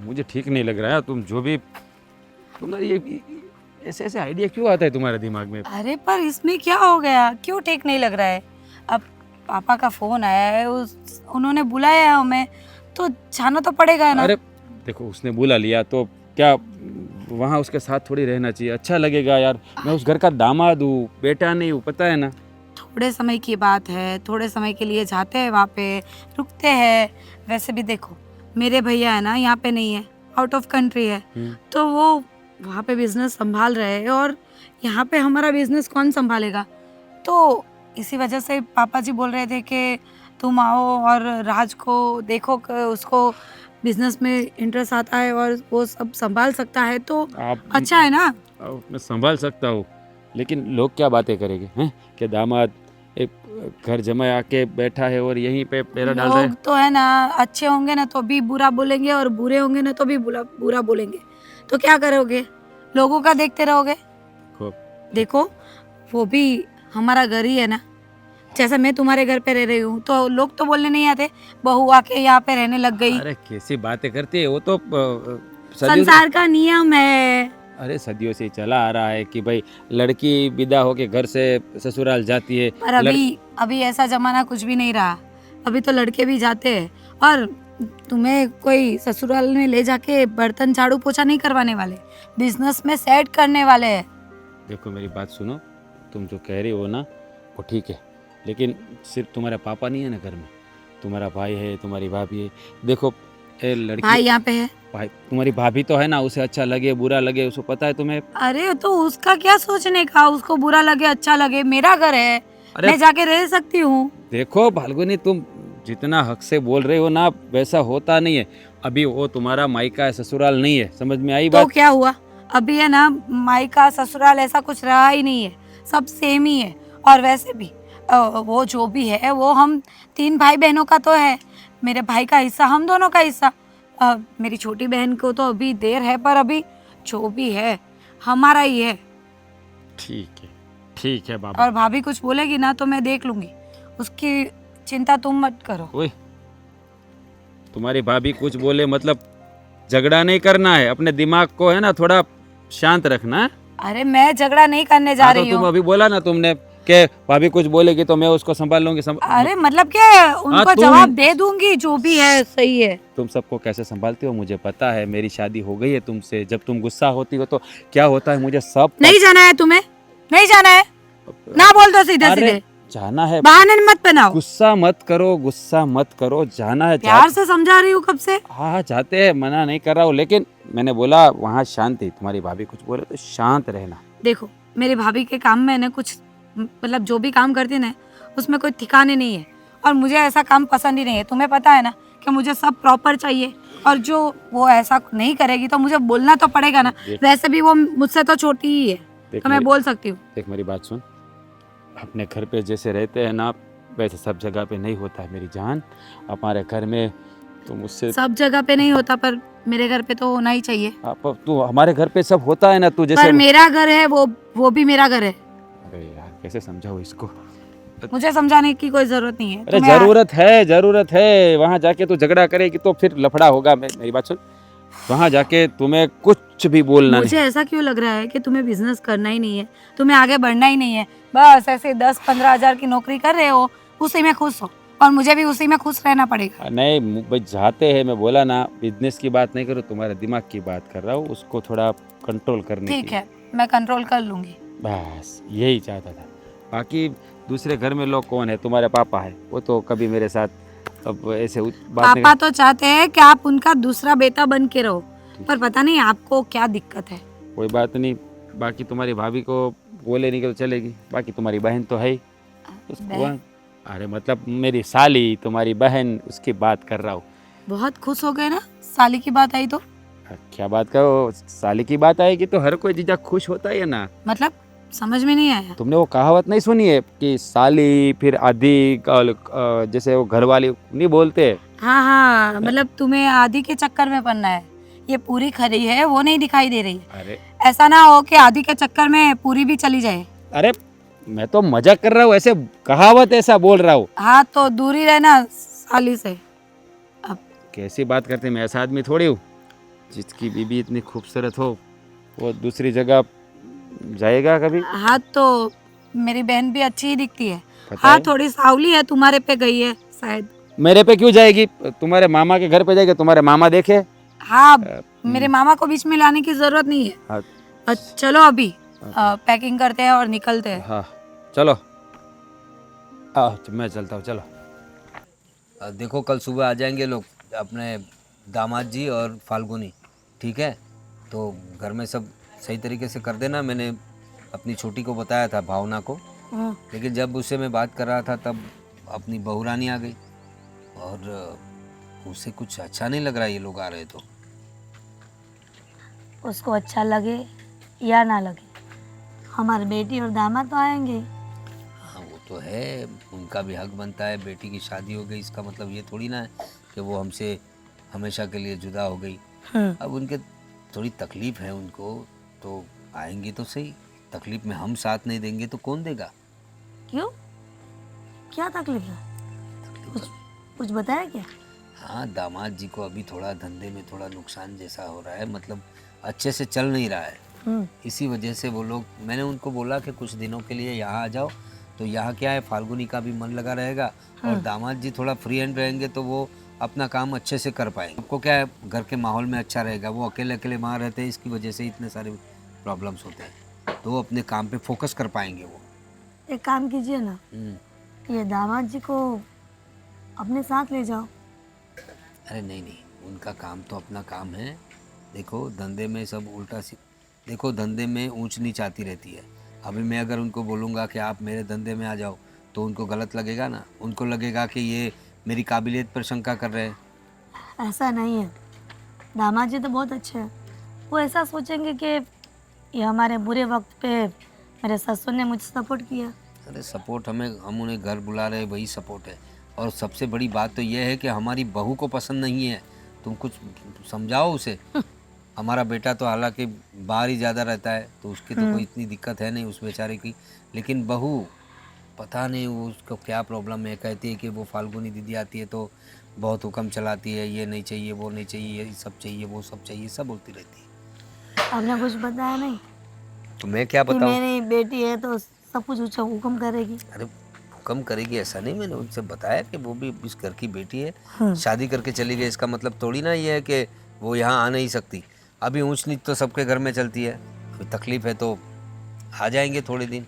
मुझे ठीक नहीं लग रहा है। तुम जो भी तुम्हारी ये ऐसे ऐसे आइडिया क्यों आता है तुम्हारे दिमाग में? अरे पर इसमें क्या हो गया, क्यों ठीक नहीं लग रहा है? अब पापा का फोन आया है, उन्होंने बुलाया है हमें, तो जाना तो पड़ेगा ना। अरे देखो, उसने बुला लिया तो क्या वहाँ उसके साथ थोड़ी रहना चाहिए? अच्छा लगेगा यार। मैं उस घर का दामाद हूँ, बेटा नहीं हूँ, पता है ना। थोड़े समय की बात है, थोड़े समय के लिए जाते हैं वहाँ पे, रुकते हैं। वैसे भी देखो, मेरे भैया है ना यहाँ पे नहीं है, आउट ऑफ कंट्री है, तो वो वहाँ पे बिजनेस संभाल रहे हैं और यहाँ पे हमारा बिजनेस कौन संभालेगा? तो इसी वजह से पापा जी बोल रहे थे कि तुम आओ और राज को देखो कि उसको बिजनेस में इंटरेस्ट आता है और वो सब संभाल सकता है, तो आप अच्छा है ना। मैं संभाल सकता हूँ, लेकिन लोग क्या बातें करेंगे हैं कि दामाद एक घर जमाए आके बैठा है और यहीं पे पैरा डाल रहा है। लोग तो है ना, अच्छे होंगे ना तो भी बुरा बोलेंगे और बुरे होंगे ना तो भी बुरा बुरा बोलेंगे। तो क्या करोगे? लोगों का देखते रहोगे? खूब। देखो, वो भी हमारा घर ही है ना। जैसे मैं तुम्हारे घर पे रह रही हूँ तो लोग तो बोलने नहीं आते बहू आके यहाँ पे रहने लग गई। अरे कैसी बातें करती है वो तो सदियों संसार का नियम है। अरे सदियों से चला आ रहा है कि भाई लड़की विदा होके घर से ससुराल जाती है। पर अभी ऐसा जमाना कुछ भी नहीं रहा। अभी तो लड़के भी जाते हैं और तुम्हें कोई ससुराल में ले जाके बर्तन झाड़ू पोछा नहीं करवाने वाले, बिजनेस में सेट करने वाले हैं। देखो मेरी बात सुनो, तुम जो कह रही हो ना वो ठीक है, लेकिन सिर्फ तुम्हारा पापा नहीं है ना घर में, तुम्हारा भाई है, तुम्हारी भाभी है। देखो ए लड़की भाई यहाँ पे है। भाई तुम्हारी भाभी तो है ना, उसे अच्छा लगे बुरा लगे उसको पता है तुम्हें। अरे तो उसका क्या सोचने का, उसको बुरा लगे अच्छा लगे, मेरा घर है, मैं जाके रह सकती हूँ। देखो फाल्गुनी, तुम जितना हक से बोल रहे हो ना वैसा होता नहीं है। अभी वो तुम्हारा मायका है, ससुराल नहीं है, समझ में आई तो बात? क्या हुआ? अभी है ना, मायका ससुराल ऐसा कुछ रहा ही नहीं है, सब सेम ही है। और वैसे भी वो जो भी है वो हम 3 भाई बहनों का तो है, मेरे भाई का हिस्सा, हम दोनों का हिस्सा। मेरी छोटी बहन को तो अभी देर है, पर अभी जो भी है हमारा ही है। ठीक है बाबा। और भाभी कुछ बोलेगी ना तो मैं देख लूंगी, उसकी चिंता तुम मत करो। ओए, तुम्हारी भाभी कुछ बोले मतलब झगड़ा नहीं करना है, अपने दिमाग को है ना थोड़ा शांत रखना है। अरे मैं झगड़ा नहीं करने जा रही तुम हूँ। अभी बोला ना तुमने कि भाभी कुछ बोलेगी तो मैं उसको संभाल लूंगी। अरे मतलब क्या है, उनको जवाब दे दूंगी, जो भी है सही है। तुम सबको कैसे संभालती हो मुझे पता है, मेरी शादी हो गई है तुमसे। जब तुम गुस्सा होती हो तो क्या होता है मुझे सब नहीं जाना है तुम्हें, नहीं जाना है ना, बोल दो सीधे सीधे। जाना है, बहाने मत बनाओ। गुस्सा मत करो, जाना है। प्यार से समझा रही हूँ कब से। हाँ जाते हैं, मना नहीं कर रहा हूँ, लेकिन मैंने बोला वहाँ शांति, तुम्हारी भाभी कुछ बोले तो शांत रहना। देखो मेरी भाभी के काम में ना कुछ, मतलब जो भी काम करती ना उसमें कोई ठिकाने नहीं है, और मुझे ऐसा काम पसंद ही नहीं है। तुम्हें पता है ना कि मुझे सब प्रॉपर चाहिए, और जो वो ऐसा नहीं करेगी तो मुझे बोलना तो पड़ेगा ना। वैसे भी वो मुझसे तो छोटी ही है, तो मैं बोल सकती हूँ। देख मेरी बात सुन, अपने घर पे जैसे रहते हैं ना वैसे सब जगह पे नहीं होता है मेरी जान। हमारे घर में तो मुझसे सब जगह पे नहीं होता, पर मेरे घर पे तो होना ही चाहिए। तू हमारे घर पे सब होता है ना, तू जैसे पर मेरा घर है, वो भी मेरा घर है। अरे यार कैसे समझाओ इसको? मुझे समझाने की कोई जरूरत नहीं है। अरे जरूरत है। वहाँ जाके तू झगड़ा करेगी तो फिर लफड़ा होगा। मेरी बात सुन, वहाँ जाके तुम्हें कुछ भी बोलना नहीं। मुझे ऐसा क्यों लग रहा है कि तुम्हें बिजनेस करना ही नहीं है, तुम्हें आगे बढ़ना ही नहीं है, बस ऐसे 10-15 हजार की नौकरी कर रहे हो, उसी में खुश हो, और मुझे भी उसी में खुश रहना पड़ेगा। नहीं भाई जाते हैं, मैं बोला ना बिजनेस की बात नहीं करो, तुम्हारे दिमाग की बात कर रहा हूँ, उसको थोड़ा कंट्रोल करने की। ठीक है, मैं कंट्रोल कर लूंगी। बस यही चाहता था। बाकी दूसरे घर में लोग कौन है? तुम्हारे पापा है, वो तो कभी मेरे साथ अब ऐसे बात पापा तो चाहते हैं कि आप उनका दूसरा बेटा बन के रहो, पर पता नहीं आपको क्या दिक्कत है। कोई बात नहीं, बाकी तुम्हारी भाभी को बोले नहीं तो चलेगी, बाकी तुम्हारी बहन तो है ही उसको। अरे मतलब मेरी साली, तुम्हारी बहन, उसकी बात कर रहा हूँ। बहुत खुश हो गए ना साली की बात आई तो? क्या बात करो, साली की बात आएगी तो हर कोई जीजा खुश होता है ना। मतलब समझ में नहीं आया। तुमने वो कहावत नहीं सुनी है कि साली फिर आधी, जैसे वो घर वाली नहीं बोलते? हाँ, मतलब तुम्हें आधी के चक्कर में पड़ना है, ये पूरी खरी है वो नहीं दिखाई दे रही है। अरे ऐसा ना हो कि आधी के चक्कर में पूरी भी चली जाए। अरे मैं तो मजाक कर रहा हूँ, ऐसे कहावत ऐसा बोल रहा हूँ। हाँ तो दूरी रहना साली से। अब कैसी बात करते, मैं ऐसा आदमी थोड़ी हूँ। जिसकी बीबी इतनी खूबसूरत हो वो दूसरी जगह जाएगा कभी? हाँ तो मेरी बहन भी अच्छी ही दिखती है। पता हाँ है थोड़ी सावली है, तुम्हारे पे गई है शायद। मेरे पे क्यों जाएगी? तुम्हारे मामा के घर पे जाएगी, तुम्हारे मामा देखे। हाँ मेरे मामा को बीच में लाने की जरूरत नहीं है। हाँ चलो अभी पैकिंग करते हैं और निकलते हैं। हाँ चलो। मैं चलता हूँ, चलो। देखो कल सुबह आ जाएंगे लोग, अपने दामाद जी और फाल्गुनी, ठीक है? तो घर में सब सही तरीके से कर देना। मैंने अपनी छोटी को बताया था, भावना को, लेकिन जब उससे मैं बात कर रहा था तब अपनी बहू रानी आ गई और उसे कुछ अच्छा नहीं लग रहा ये लोग आ रहे तो। उसको अच्छा लगे या ना लगे, हमारे बेटी और दामाद तो आएंगे। हाँ वो तो है, उनका भी हक बनता है। बेटी की शादी हो गई इसका मतलब ये थोड़ी ना है कि वो हमसे हमेशा के लिए जुदा हो गई। अब उनके थोड़ी तकलीफ है उनको, तो आएंगे तो सही। तकलीफ में हम साथ नहीं देंगे तो कौन देगा? क्यों, क्या तकलीफ है? कुछ बताया क्या? हाँ दामाद जी को अभी थोड़ा धंधे में थोड़ा नुकसान जैसा हो रहा है, मतलब अच्छे से चल नहीं रहा है। इसी वजह से वो लोग, मैंने उनको बोला कि कुछ दिनों के लिए यहाँ आ जाओ, तो यहाँ क्या है, फाल्गुनी का भी मन लगा रहेगा और दामाद जी थोड़ा फ्री हैंड रहेंगे तो वो अपना काम अच्छे से कर पाएंगे। आपको क्या है, घर के माहौल में अच्छा रहेगा। वो अकेले अकेले वहाँ रहते हैं, इसकी वजह से इतने सारे प्रॉब्लम्स होते हैं, तो वो अपने काम पे फोकस कर पाएंगे वो। एक काम कीजिए ना, ये दामाद जी को अपने साथ ले जाओ। अरे नहीं नहीं, उनका काम तो अपना काम है। देखो धंधे में सब उल्टा सी, देखो धंधे में ऊंच नीच आती रहती है। अभी मैं अगर उनको बोलूँगा कि आप मेरे धंधे में आ जाओ तो उनको गलत लगेगा ना, उनको लगेगा कि ये मेरी काबिलियत पर शंका कर रहे हैं। ऐसा नहीं है, दामाद जी तो बहुत अच्छे हैं। वो ऐसा सोचेंगे कि ये हमारे बुरे वक्त पे मेरे ससुर ने मुझे सपोर्ट किया। अरे सपोर्ट, हम उन्हें घर बुला रहे वही सपोर्ट है। और सबसे बड़ी बात तो यह है कि हमारी बहू को पसंद नहीं है। तुम कुछ समझाओ उसे। हमारा बेटा तो हालांकि बाहर ही ज़्यादा रहता है तो उसकी तो कोई इतनी दिक्कत है नहीं उस बेचारे की, लेकिन बहू पता नहीं वो उसको क्या प्रॉब्लम है। कहती है कि वो फाल्गुनी दीदी आती है तो बहुत हुक्म चलाती है, ये नहीं चाहिए, वो नहीं चाहिए, ये सब चाहिए, वो सब चाहिए, सब बोलती रहती है। आपने कुछ बताया नहीं तो मैं क्या कि बताऊँ? मेरी बेटी है तो सब कुछ ऊँचा हुक्म करेगी। अरे हुक्म करेगी ऐसा नहीं, मैंने उनसे बताया कि वो भी इस घर की बेटी है, शादी करके चली गई, इसका मतलब थोड़ी ना ये है कि वो यहाँ आ नहीं सकती। अभी ऊंच नीच तो सबके घर में चलती है, अभी तकलीफ है तो आ जाएंगे थोड़े दिन।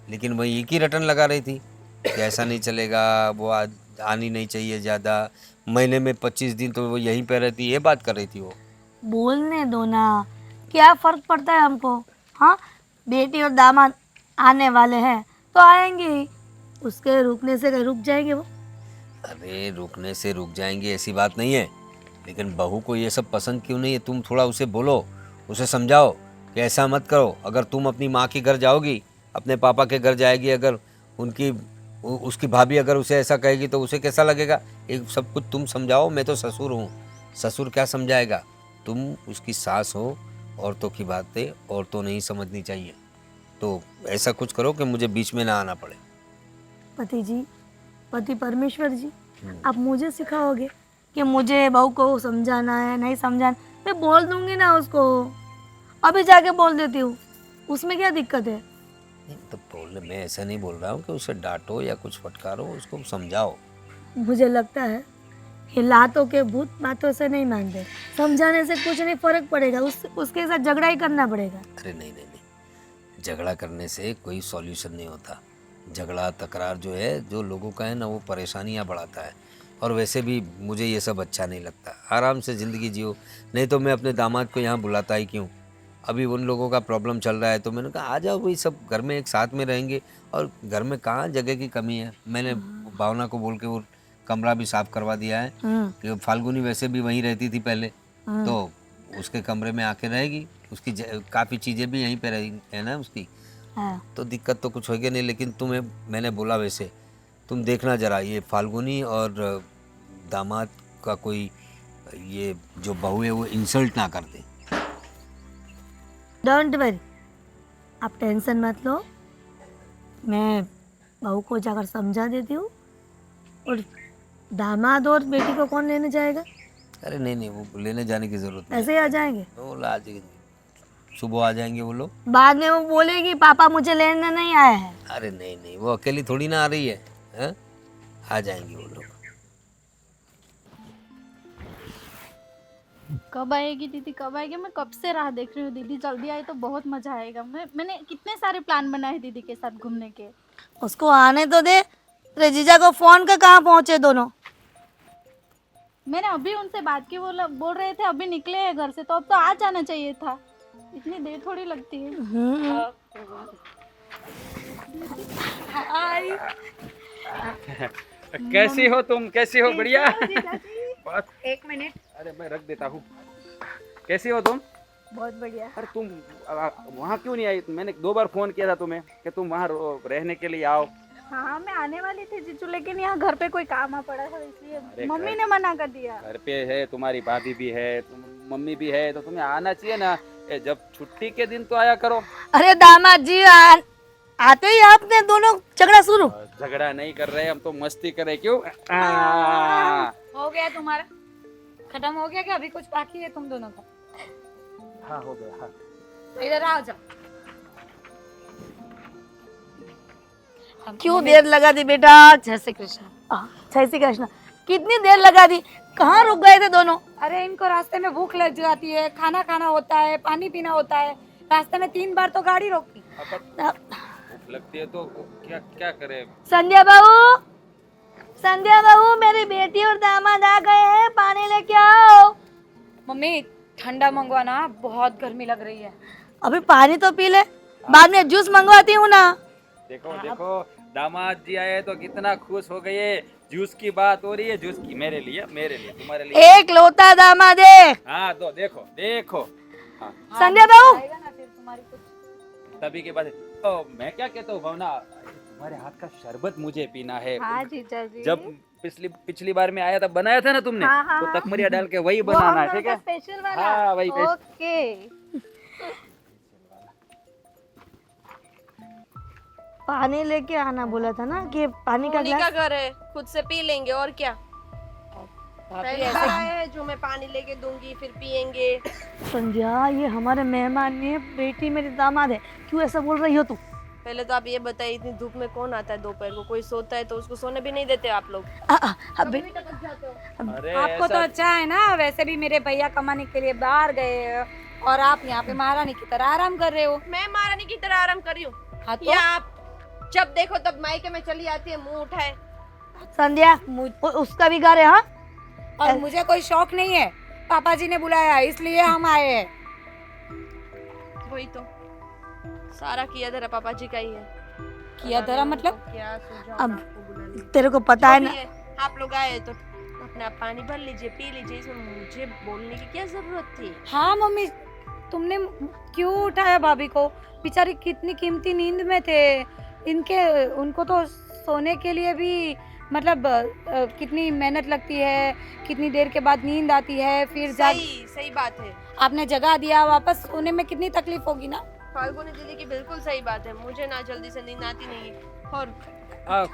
लेकिन वही एक ही रटन लगा रही थी कि ऐसा नहीं चलेगा, वो आनी नहीं चाहिए ज़्यादा, महीने में 25 दिन तो वो यहीं पे रहती, ये बात कर रही थी वो। बोलने दो ना, क्या फर्क पड़ता है हमको? हाँ बेटी और दामाद आने वाले हैं तो आएंगे ही, उसके रुकने से रुक जाएंगे वो। अरे रुकने से रुक जाएंगे ऐसी बात नहीं है, लेकिन बहू को ये सब पसंद क्यों नहीं है? तुम थोड़ा उसे बोलो, उसे समझाओ कि ऐसा मत करो। अगर तुम अपनी माँ के घर जाओगी, अपने पापा के घर जाएगी, अगर उसकी भाभी अगर उसे ऐसा कहेगी तो उसे कैसा लगेगा? एक सब कुछ तुम समझाओ। मैं तो ससुर हूँ, ससुर क्या समझाएगा? तुम उसकी सास हो, औरतों की बातें औरतों नहीं समझनी चाहिए। तो ऐसा कुछ करो कि मुझे बीच में ना आना पड़े। पति जी, पति परमेश्वर जी, आप मुझे सिखाओगे कि मुझे बहू को समझाना है नहीं समझाना? मैं बोल दूंगी ना उसको, अभी जाके बोल देती हूँ, उसमें क्या दिक्कत है? नहीं तो बोल, मैं ऐसा नहीं बोल रहा हूँ कि उसे डांटो या कुछ फटकारो, उसको समझाओ। मुझे लगता है ये लातों के भूत बातों से नहीं मानते, समझाने से कुछ नहीं फर्क पड़ेगा, उसके साथ झगड़ा ही करना पड़ेगा। अरे नहीं नहीं नहीं, झगड़ा करने से कोई सॉल्यूशन नहीं होता। झगड़ा तकरार जो है, जो लोगों का है ना, वो परेशानियाँ बढ़ाता है। और वैसे भी मुझे ये सब अच्छा नहीं लगता। आराम से ज़िंदगी जियो, नहीं तो मैं अपने दामाद को यहाँ बुलाता ही क्यों? अभी उन लोगों का प्रॉब्लम चल रहा है तो मैंने कहा आ जाओ भाई, सब घर में एक साथ में रहेंगे। और घर में कहाँ जगह की कमी है, मैंने भावना को बोल के वो कमरा भी साफ़ करवा दिया है कि फाल्गुनी वैसे भी वहीं रहती थी पहले, तो उसके कमरे में आके रहेगी। उसकी काफ़ी चीज़ें भी यहीं पे रही है ना उसकी, तो दिक्कत तो कुछ होगी नहीं। लेकिन तुम्हें मैंने बोला, वैसे तुम देखना ज़रा ये फाल्गुनी और दामाद का कोई ये जो बहू है वो इंसल्ट ना कर दे। डोंट वरी, आप टेंशन मत लो, मैं बहू को जाकर समझा देती हूँ। और दामाद और बेटी को कौन लेने जाएगा? अरे नहीं नहीं, वो लेने जाने की जरूरत नहीं ऐसे ही आ जाएंगे? है। वो ला देंगे, सुबह आ जाएंगे वो लोग। बाद में वो बोलेगी पापा मुझे लेने नहीं आए हैं। अरे नहीं नहीं, वो अकेली थोड़ी ना आ रही है, हैं? आ जाएंगे वो लोग। कब आएगी दीदी, कब आएगी? मैं कब से राह देख रही हूँ। दीदी जल्दी आई तो बहुत मजा आएगा। मैंने कितने सारे प्लान बनाए हैं दीदी के साथ घूमने के। उसको आने तो दे। तेरे जीजा को फोन कर, कहाँ पहुंचे दोनों? मैंने अभी उनसे बात की, वो बोल रहे थे अभी निकले हैं घर से, तो अब तो आ जाना चाहिए था। इतनी देर थोड़ी लगती है। कैसी हो तुम, कैसी हो? बढ़िया। एक मिनट। अरे मैं रख देता हूँ। कैसी हो तुम? बहुत बढ़िया। अरे तुम वहाँ क्यों नहीं आई? मैंने 2 बार फोन किया था तुम्हें कि तुम वहाँ रहने के लिए आओ। हाँ मैं आने वाली थी जीजू, लेकिन यहाँ घर पे कोई काम आ पड़ा था, इसलिए अरे मम्मी ने मना कर दिया। घर पे है, तुम्हारी भाभी भी है, मम्मी भी है, तो तुम्हें आना चाहिए ना। जब छुट्टी के दिन तो आया करो। अरे दामाद जी आते ही आपने दोनों झगड़ा शुरू। झगड़ा नहीं कर रहे हम तो, मस्ती कर रहे। क्यों? हो गया तुम्हारा, खत्म हो गया क्या? अभी कुछ बाकी है तुम दोनों का? हाँ हो गया। हाँ इधर आओ जाओ। क्यों देर लगा दी बेटा? जय श्री कृष्ण। जय श्री कृष्ण। कितनी देर लगा दी? कहाँ रुक गए थे दोनों? अरे इनको रास्ते में भूख लग जाती है, खाना खाना होता है, पानी पीना होता है। रास्ते में 3 बार तो गाड़ी रोकी। भूख लगती है तो क्या क्या करे? संध्या बहू मेरी बेटी और दामाद आ गए हैं, पानी लेके आओ। मम्मी ठंडा मंगवाना, बहुत गर्मी लग रही है। अभी पानी तो पी ले, बाद में जूस मंगवाती हूँ ना। देखो देखो, दामाद जी आए तो कितना खुश हो गए। जूस की बात हो रही है, जूस की। मेरे लिए तुम्हारे लिए एक लोटा दामाद है। हाँ तो देखो देखो। हाँ संध्या बहू तभी के बाद तो मैं क्या कहता हूँ भावना, तुम्हारे हाथ का शरबत मुझे पीना है। हाँ जीजा जी। जब पिछली बार में आया था, बनाया था ना तुमने। हाँ, तो तकमरिया डाल के वही बनाना है, ठीक है? स्पेशल वाला। हाँ वही ओके। पानी लेके आना बोला था ना कि पानी का उन्हीं ग्लास। का घर है, खुद से पी लेंगे और क्या। पहली बार आए हैं जो मैं पानी लेके दूंगी, फिर पियेंगे। संध्या ये हमारे मेहमान ने बेटी मेरी दामाद है, क्यों ऐसा बोल रही हो तू? पहले तो आप ये बताइए, इतनी धूप में कौन आता है दोपहर को? कोई सोता है तो उसको सोने भी नहीं देते आप लोग। अरे आपको तो अच्छा है ना, वैसे भी मेरे भैया कमाने के लिए बाहर गए और आप यहाँ पे महारानी की तरह आराम कर रहे हो। मैं महारानी की तरह आराम कर रही हूँ हाँ तो? या आप जब देखो तब मायके में चली आती है, मुंह उठाए। संध्या उसका भी घर है। हाँ और मुझे कोई शौक नहीं है, पापा जी ने बुलाया इसलिए हम आए हैं। वही तो, सारा किया धरा पापा जी का ही है। किया धरा मतलब? क्या सुझाव अब आपको बुलाने? तेरे को पता है जो ना। भी है, आप लोग आए तो अपने आप पानी भर लीजिए, पी लीजिए। इसमें मुझे बोलने की क्या जरूरत थी? हाँ मम्मी, तुमने क्यों उठाया भाभी को? बेचारी कितनी कीमती नींद में थे। उनको तो सोने के लिए भी मतलब कितनी मेहनत लगती है, कितनी देर के बाद नींद आती है, फिर सही बात है। आपने जगा दिया, वापस सोने में कितनी तकलीफ होगी ना। फाल्गुनी दीदी की बिल्कुल सही बात है, मुझे ना जल्दी से नींद आती नहीं है। और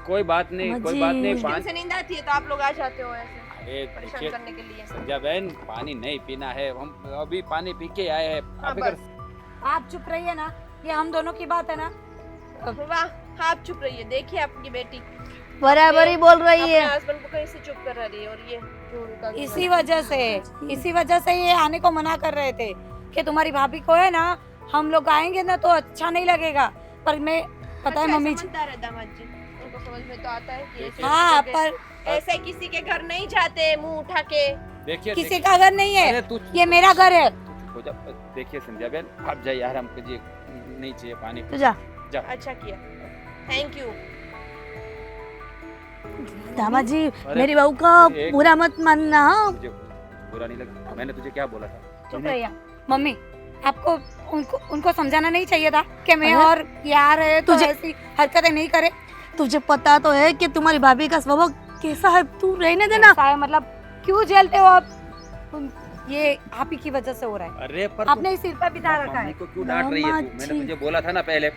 कोई बात नहीं, कोई बात नहीं। मुश्किल से नींद आती है तो आप लोग आ जाते हो ऐसे अरे परेशान देखिए करने के लिए। संध्या बहन, पानी नहीं पीना है, हम अभी पानी पी के आए हैं। हाँ, आप चुप रहिए ना, ये हम दोनों की बात है ना। वाह, आप चुप रहिए। देखिए आपकी बेटी बराबर ही बोल रही है। हस्बैंड को कहीं से चुप कर रही है, और ये जो उनका इसी वजह से ये आने को मना कर रहे थे कि तुम्हारी भाभी को है ना, हम लोग आएंगे ना तो अच्छा नहीं लगेगा। पर मैं पता है मम्मी जी, समझदार है दामाद जी, उनको समझ में तो आता है कि ऐसे हाँ किसी पर के- ऐसे किसी के घर नहीं जाते मुंह उठा के। देखिए किसी का घर नहीं अरे है, तू ये मेरा घर है। हो जा। देखिए संध्या बहन, आप जाइए, आराम कीजिए, नहीं चाहिए पानी। तू जा। अच्छा किया, थैंक यू। दामाद जी अरे, मेरी बहू का एक- बुरा मत मानना। हाँ मुझे बुरा नहीं लगा, मैंने तुझे क्या बोला था? चुप रहिए मम्मी, आपको उनको समझाना नहीं चाहिए था कि मैं और यार है तो ऐसी हरकतें नहीं करे। तुझे पता तो है कि तुम्हारी भाभी का स्वभाव कैसा है, तू रहने देना। मतलब क्यों झेलते हो आप? ये आप ही की वजह से हो रहा है। अरे पर आपने ही सिर पर बिठा रखा मम्मी है। को क्यों डांट रही है तू? मैंने तुझे बोला था ना पहले।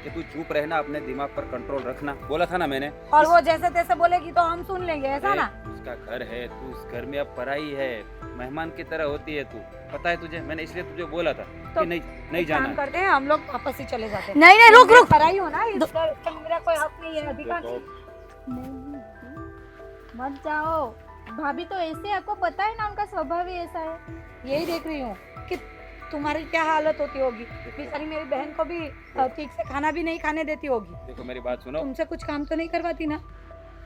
कि तू चुप रहना, अपने दिमाग पर कंट्रोल रखना, बोला था ना मैंने। और वो जैसे तैसे बोलेगी तो हम सुन लेंगे, ऐसा अरे, ना? उसका घर है, तू उस घर में अब पराई है, मेहमान की तरह होती है तू, पता है तुझे, मैंने इसलिए तुझे बोला था तो कि नहीं एक जाना काम है। करते हैं, हम लोग वापस ही चले जाते हैं। नहीं नहीं रुक रुक, पराई हो ना, इसका मेरा कोई हक नहीं है, अधिकार नहीं। नहीं, मत जाओ। भाभी तो ऐसे, आपको पता है ना उनका स्वभाव ही ऐसा है। यही देख रही हूँ कि तुम्हारी क्या हालत होती होगी। बेचारी मेरी बहन को भी ठीक से खाना भी नहीं खाने देती होगी। देखो मेरी बात सुनो, तुमसे कुछ काम तो नहीं करवाती ना?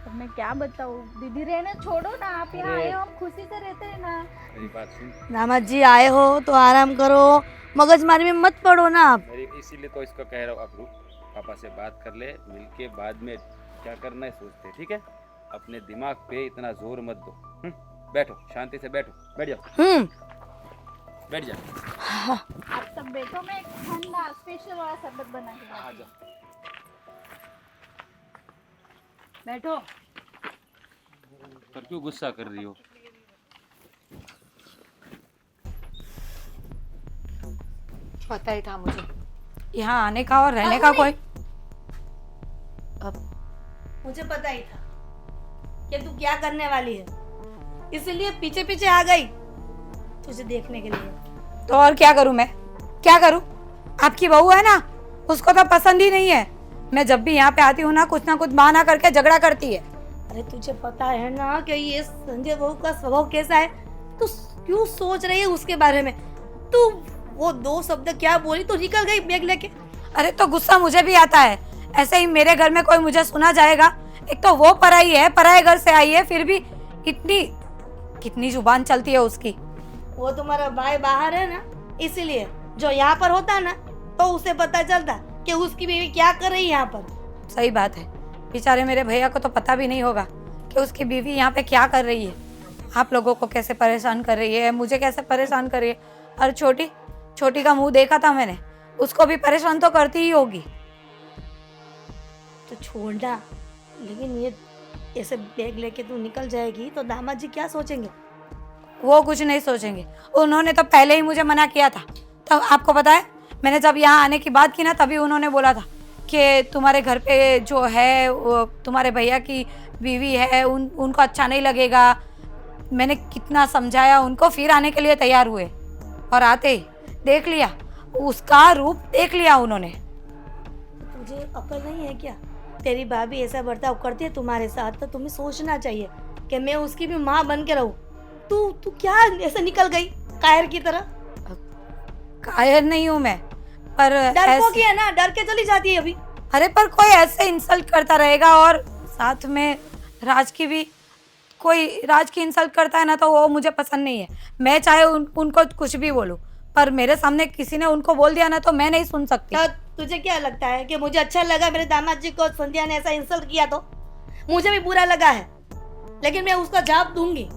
अब मैं क्या बताऊँ दीदी, रहने छोड़ो ना, आप यहाँ अरे। आए हो, हम खुशी से रहते हैं ना। मेरी बात सुन, दामाद जी आए हो तो आराम करो, मगजमारी में मत पड़ो ना आप। मेरी इसीलिए तो इसको कह रहा हूँ, अब रुक, पापा से बात कर ले, मिलके बाद में क्या करना है सोचते, ठीक है? अपने दिमाग पे इतना जोर मत दो। बैठो, शांति से बैठो, बैठ जाओ, बैठ जाओ। आप सब बैठो, मैं एक ठंडा स्पेशल वाला शरबत बना के आ लाती हूँ। जाओ। बैठो। पर क्यों गुस्सा कर रही हो? पता ही था मुझे यहाँ आने का और रहने का कोई। मुझे पता ही था कि तू क्या करने वाली है, इसीलिए पीछे पीछे आ गई तुझे देखने के लिए। तो और क्या करूं मैं, क्या करूं? आपकी बहू है ना, उसको तो पसंद ही नहीं है। मैं जब भी यहाँ पे आती हूँ ना कुछ बहाना करके झगड़ा करती है। अरे तुझे पता है ना कि ये संजय बहू का स्वभाव कैसा है, तू क्यों सोच रही है उसके बारे में? तू वो दो शब्द क्या बोली तो निकल गई बैग लेके। अरे तो गुस्सा मुझे भी आता है, ऐसे ही मेरे घर में कोई मुझे सुना जाएगा? एक तो वो पराई है, पराये घर से आई है, फिर भी इतनी कितनी जुबान चलती है उसकी। वो तुम्हारा भाई बाहर है ना, इसीलिए जो यहाँ पर होता ना तो उसे पता चलता कि उसकी बीवी क्या कर रही है यहाँ पर। सही बात है, बेचारे मेरे भैया को तो पता भी नहीं होगा कि उसकी बीवी यहाँ पे क्या कर रही है, आप लोगों को कैसे परेशान कर रही है, मुझे कैसे परेशान कर रही है। और छोटी का मुंह देखा था मैंने, उसको भी परेशान तो करती ही होगी। तो छोड़ना, लेकिन ये ऐसे बैग लेके तू निकल जाएगी तो दामाद जी क्या सोचेंगे? वो कुछ नहीं सोचेंगे, उन्होंने तो पहले ही मुझे मना किया था। तब आपको पता है, मैंने जब यहाँ आने की बात की ना, तभी उन्होंने बोला था कि तुम्हारे घर पे जो है वो तुम्हारे भैया की बीवी है, उनको अच्छा नहीं लगेगा। मैंने कितना समझाया उनको, फिर आने के लिए तैयार हुए, और आते ही देख लिया, उसका रूप देख लिया उन्होंने। तुझे अकल नहीं है क्या? तेरी भाभी ऐसा बर्ताव करती है तुम्हारे साथ तो तुम्हें सोचना चाहिए कि मैं उसकी भी माँ बन के रहूं। तू क्या ऐसे निकल गई कायर की तरह? कायर नहीं हूँ मैं, पर डरपोक है ना, डर के चली जाती है अभी। अरे पर कोई ऐसे इंसल्ट करता रहेगा, और साथ में राज की इंसल्ट करता है ना, तो वो मुझे पसंद नहीं है। मैं चाहे उनको कुछ भी बोलूं, पर मेरे सामने किसी ने उनको बोल दिया ना, तो मैं नहीं सुन सकती। तो तुझे क्या लगता है कि मुझे अच्छा लगा मेरे दामाद जी को संध्या ने ऐसा इंसल्ट किया? तो मुझे भी बुरा लगा है, लेकिन मैं उसका जवाब दूंगी।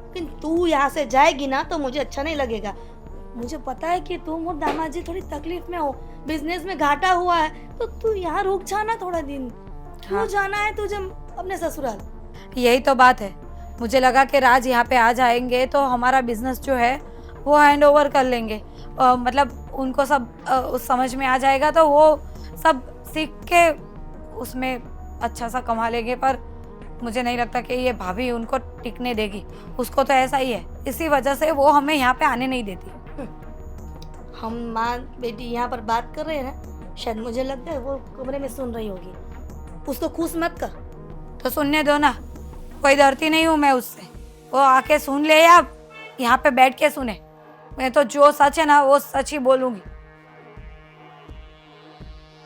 लेकिन तू यहाँ से जाएगी ना तो मुझे अच्छा नहीं लगेगा। मुझे पता है कि तुम और दामाद जी थोड़ी तकलीफ में हो, बिजनेस में घाटा हुआ है, तो तू यहाँ रुक जाना थोड़ा दिन। क्यों जाना है तुझे अपने ससुराल? यही तो बात है, मुझे लगा कि राज यहाँ पे आ जाएंगे तो हमारा बिजनेस जो है वो हैंड ओवर कर लेंगे, मतलब उनको सब समझ में आ जाएगा, तो वो सब सीख के उसमें अच्छा सा कमा लेंगे। पर मुझे नहीं लगता कि ये भाभी उनको टिकने देगी। उसको तो ऐसा ही है, इसी वजह से वो हमें यहाँ पे आने नहीं देती। हम माँ बेटी यहाँ पर बात कर रहे हैं ना, शायद मुझे लगता है वो कमरे में सुन रही होगी। उसको खुश मत कर। तो सुनने दो ना, कोई डरती नहीं हूँ मैं उससे। वो आके सुन ले या यहाँ पे बैठ के सुने, मैं तो जो सच है ना वो सच ही बोलूंगी।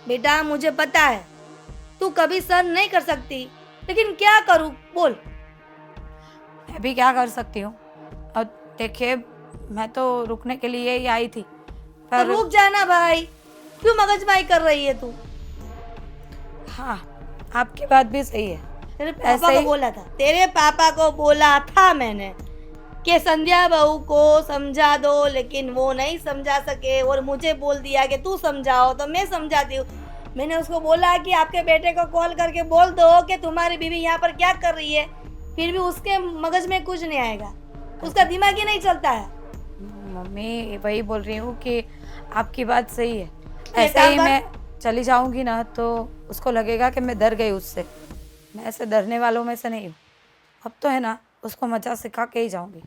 बेटा मुझे पता है तू कभी सहन नहीं कर सकती, लेकिन क्या करूँ बोल। मैं भी क्या कर सकती हूँ। और देखिए, मैं तो रुकने के लिए ही आई थी, तो पर रुक जाना भाई, क्यों मगजमारी कर रही है तू? हाँ, आपकी बात भी सही है। तेरे पापा ऐसे को ही- बोला था, तेरे पापा को बोला था मैंने कि संध्या बहू को समझा दो, लेकिन वो नहीं समझा सके और मुझे बोल दिया कि तू समझाओ, तो मैं समझाती हूँ। मैंने उसको बोला कि आपके बेटे को कॉल करके बोल दो कि तुम्हारी बीवी यहाँ पर क्या कर रही है, फिर भी उसके मगज में कुछ नहीं आएगा, उसका दिमाग ही नहीं चलता है। मम्मी वही बोल रही हूँ कि आपकी बात सही है। ये ऐसे ही काम मैं चली जाऊंगी ना तो उसको लगेगा कि मैं डर गई उससे। मैं ऐसे डरने वालों में से नहीं हूँ। अब तो है ना, उसको मजा सिखा के ही जाऊंगी।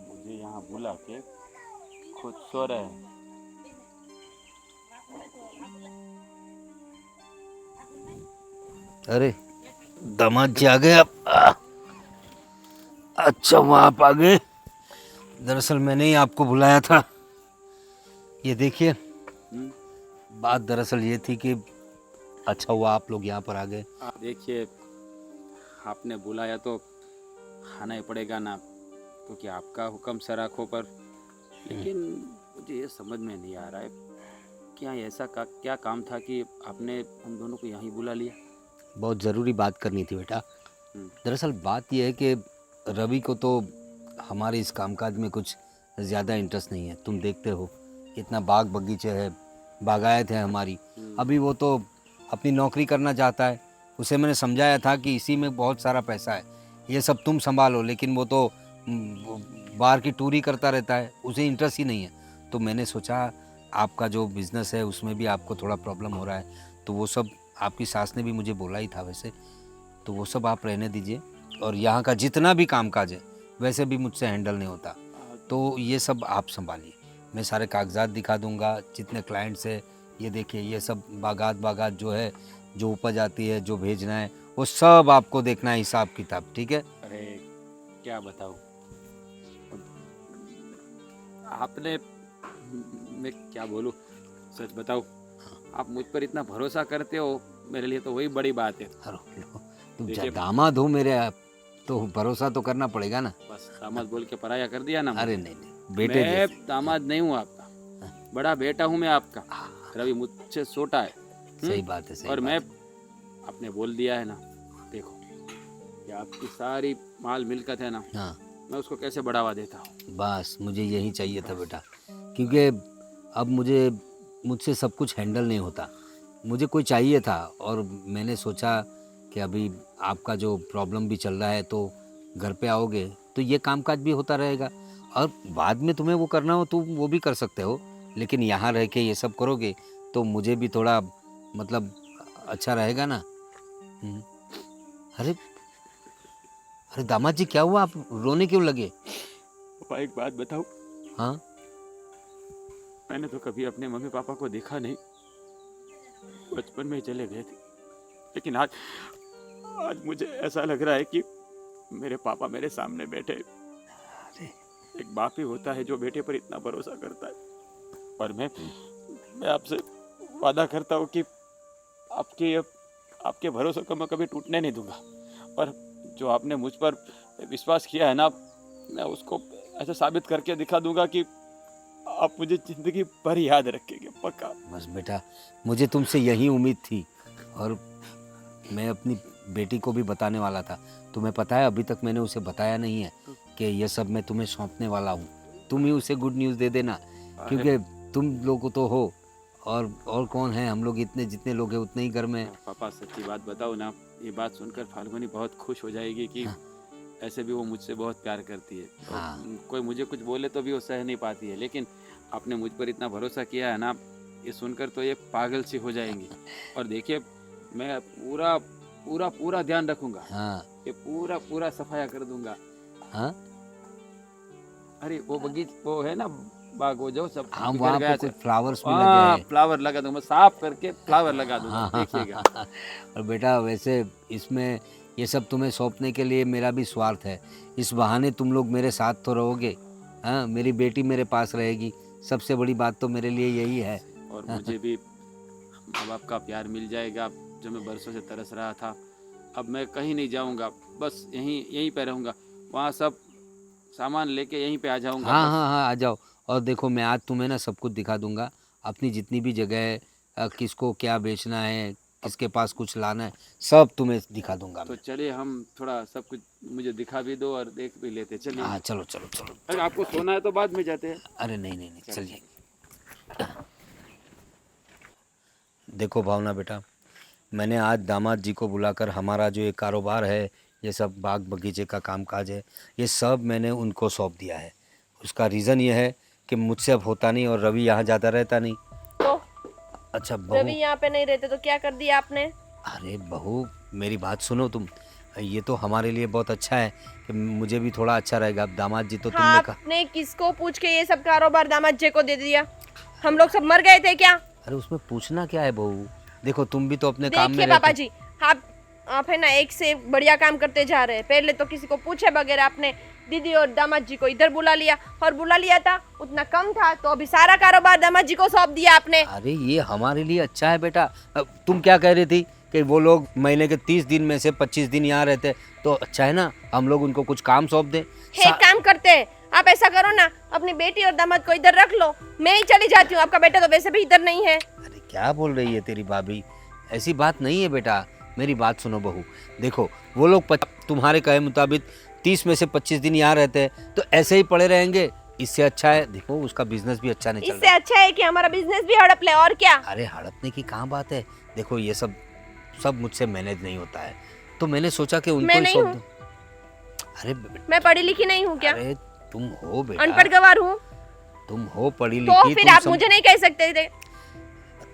मुझे यहाँ बुला के खुद सो रहे हैं। अरे दामाद जी आ गए आप। अच्छा वहाँ आप आ गए। दरअसल मैंने ही आपको बुलाया था। ये देखिए, बात दरअसल ये थी कि अच्छा हुआ आप लोग यहाँ पर आ गए। देखिए, आपने बुलाया तो खाना ही पड़ेगा ना, क्योंकि आपका हुक्म सर आँखों पर। लेकिन मुझे ये समझ में नहीं आ रहा है, क्या ऐसा क्या काम था कि आपने हम दोनों को यहीं बुला लिया? बहुत ज़रूरी बात करनी थी बेटा। दरअसल बात यह है कि रवि को तो हमारे इस कामकाज में कुछ ज़्यादा इंटरेस्ट नहीं है। तुम देखते हो इतना बाग बगीचे है, बागायत है हमारी। अभी वो तो अपनी नौकरी करना चाहता है। उसे मैंने समझाया था कि इसी में बहुत सारा पैसा है, ये सब तुम संभालो, लेकिन वो तो बाहर की टूर ही करता रहता है, उसे इंटरेस्ट ही नहीं है। तो मैंने सोचा आपका जो बिज़नेस है उसमें भी आपको थोड़ा प्रॉब्लम हो रहा है, तो वो सब आपकी सास ने भी मुझे बोला ही था वैसे, तो वो सब आप रहने दीजिए। और यहाँ का जितना भी कामकाज है वैसे भी मुझसे हैंडल नहीं होता, तो ये सब आप संभालिए। मैं सारे कागजात दिखा दूंगा, जितने क्लाइंट्स है ये देखिए, ये सब बागात जो है, जो उपज आती है, जो भेजना है, वो सब आपको देखना है, हिसाब किताब। ठीक है? अरे क्या बताऊँ आपने, मैं क्या बोलूँ, सच बताओ, आप मुझ पर इतना भरोसा करते हो, मेरे लिए तो वही बड़ी बात है। अरे लो, तुम देखिए- दामाद हो मेरे, आप तो भरोसा तो करना पड़ेगा ना। बस दामाद बोल के पराया कर दिया ना मुझे। अरे नहीं, बेटे मैं जैसे। दामाद नहीं हूँ आपका, बड़ा बेटा हूँ मैं आपका। रवि मुझसे छोटा है। सही बात है, सही और बात मैं, है। आपने बोल दिया है ना, देखो ये आपकी सारी माल मिलकत है ना, हाँ मैं उसको कैसे बढ़ावा देता हूँ। बस मुझे यही चाहिए था बेटा, क्योंकि अब मुझसे सब कुछ हैंडल नहीं होता। मुझे कोई चाहिए था, और मैंने सोचा कि अभी आपका जो प्रॉब्लम भी चल रहा है, तो घर पे आओगे तो ये कामकाज भी होता रहेगा, और बाद में तुम्हें वो करना हो तो वो भी कर सकते हो, लेकिन यहाँ रह के ये सब करोगे तो मुझे भी थोड़ा मतलब अच्छा रहेगा ना। अरे अरे दामाद जी क्या हुआ, आप रोने क्यों लगे? पापा एक बात बताओ, हाँ मैंने तो कभी अपने मम्मी पापा को देखा नहीं, बचपन में ही चले गए थे। लेकिन आज मुझे ऐसा लग रहा है कि मेरे पापा मेरे सामने बैठे। एक बाप ही होता है जो बेटे पर इतना भरोसा करता है। और मैं आपसे वादा करता हूँ कि आपके भरोसे को मैं कभी टूटने नहीं दूंगा। और जो आपने मुझ पर विश्वास किया है ना, मैं उसको ऐसा साबित करके दिखा दूंगा कि आप मुझे जिंदगी भर याद रखेंगे, पक्का। बस बेटा, मुझे तुमसे यही उम्मीद थी, और मैं अपनी बेटी को भी बताने वाला था। तुम्हें पता है अभी तक मैंने उसे बताया नहीं है कि ये सब मैं तुम्हें सौंपने वाला हूँ। तुम ही उसे गुड न्यूज़ दे देना, क्योंकि तुम लोग तो हो, और कौन है, हम लोग इतने जितने लोग हैं उतने ही घर में। पापा सच्ची बात बताओ ना, ये बात सुनकर फाल्गुनी बहुत खुश हो जाएगी कि ऐसे भी वो मुझसे बहुत प्यार करती है। हाँ। कोई मुझे कुछ बोले तो भी वो सह नहीं पाती है, लेकिन आपने मुझ पर इतना भरोसा किया है ना, ये सुनकर तो ये पागल सी हो जाएंगी। और देखिए, मैं पूरा पूरा पूरा ध्यान रखूंगा। हाँ ये पूरा पूरा सफाया कर दूंगा। हाँ अरे वो वो है ना बाग, वो जो सब हम बिगड़ वहाँ गया पे कुछ था। फ्लावर्स भी लगे हाँ, हैं। फ्लावर लगा दूंगा, साफ करके फ्लावर लगा दूंगा, हाँ, देखिएगा। और बेटा वैसे इसमें ये सब तुम्हें सौंपने के लिए मेरा भी स्वार्थ है। इस बहाने तुम लोग मेरे साथ तो रहोगे, हाँ, मेरी बेटी मेरे पास रहेगी। सबसे बड़ी बात तो मेरे लिए यही है। और मुझे भी माँ बाप का प्यार मिल जाएगा, जो मैं बरसों से तरस रहा था। अब मैं कहीं नहीं जाऊंगा, बस यहीं पे रहूंगा। वहाँ सब सामान लेके यहीं पे आ जाऊंगा। हाँ बस। हाँ हाँ, आ जाओ। और देखो, मैं आज तुम्हें ना सब कुछ दिखा दूंगा, अपनी जितनी भी जगह है, किसको क्या बेचना है, किसके पास कुछ लाना है, सब तुम्हें दिखा दूंगा तो मैं। चलिए हम थोड़ा सब कुछ मुझे दिखा भी दो और देख भी लेते, चलिए। हाँ चलो चलो चलो। अगर आपको सोना है तो बाद में जाते हैं। अरे नहीं नहीं नहीं, चलिए। देखो भावना बेटा, मैंने आज दामाद जी को बुलाकर हमारा जो ये कारोबार है, ये सब बाग बगीचे का कामकाज है, ये सब मैंने उनको सौंप दिया है। उसका रीज़न ये है कि मुझसे अब होता नहीं और रवि यहाँ ज़्यादा रहता नहीं। तो अच्छा रवि बहू, यहाँ पे नहीं रहते तो क्या कर दिया आपने? अरे बहू मेरी बात सुनो तुम, ये तो हमारे लिए बहुत अच्छा है कि मुझे भी थोड़ा अच्छा रहेगा। अब दामाद जी तो हाँ, तुमने कहा। आपने किसको पूछ के ये सब कारोबार दामाद जी को दे दिया? हम लोग सब मर गए थे क्या? अरे उसमें पूछना क्या है बहू, देखो तुम भी तो अपने काम में देखिए पापा रहते। जी, आप है ना एक से एक बढ़िया काम करते जा रहे हैं। पहले तो किसी को पूछे बगैर आपने दीदी और दामाद जी को इधर बुला लिया, और बुला लिया था उतना कम था तो अभी सारा कारोबार दामाद जी को सौंप दिया आपने। अरे ये हमारे लिए अच्छा है बेटा। अब तुम क्या कह रही थी कि वो लोग महीने के 30 दिन में से 25 दिन यहाँ रहते, तो अच्छा है ना हम लोग उनको कुछ काम सौंप दें। एक काम करते हैं, आप ऐसा करो ना, अपनी बेटी और दामाद को इधर रख लो, मैं ही चली जाती हूँ। आपका बेटा तो वैसे भी इधर नहीं है। अरे क्या बोल रही है तेरी भाभी, ऐसी बात नहीं है बेटा। मेरी बात सुनो बहू, देखो वो लोग तुम्हारे कहे मुताबिक 30 में से 25 दिन यहाँ रहते हैं तो ऐसे ही पड़े रहेंगे। इससे अच्छा है, देखो उसका बिजनेस भी अच्छा नहीं चल इससे रहा। अच्छा है कि हमारा बिजनेस भी हड़प ले, और क्या। अरे हड़पने की कहाँ बात है, देखो ये सब मुझसे मैनेज नहीं होता है, तो मैंने सोचा कि उनको मैं ही नहीं सौंप हूँ। दूं। अरे मैं पढ़ी लिखी नहीं हूँ क्या? अरे तुम हो बेटा, अनपढ़ गवार हूँ। तुम हो पढ़ी तो लिखी, फिर आप मुझे नहीं कह सकते थे।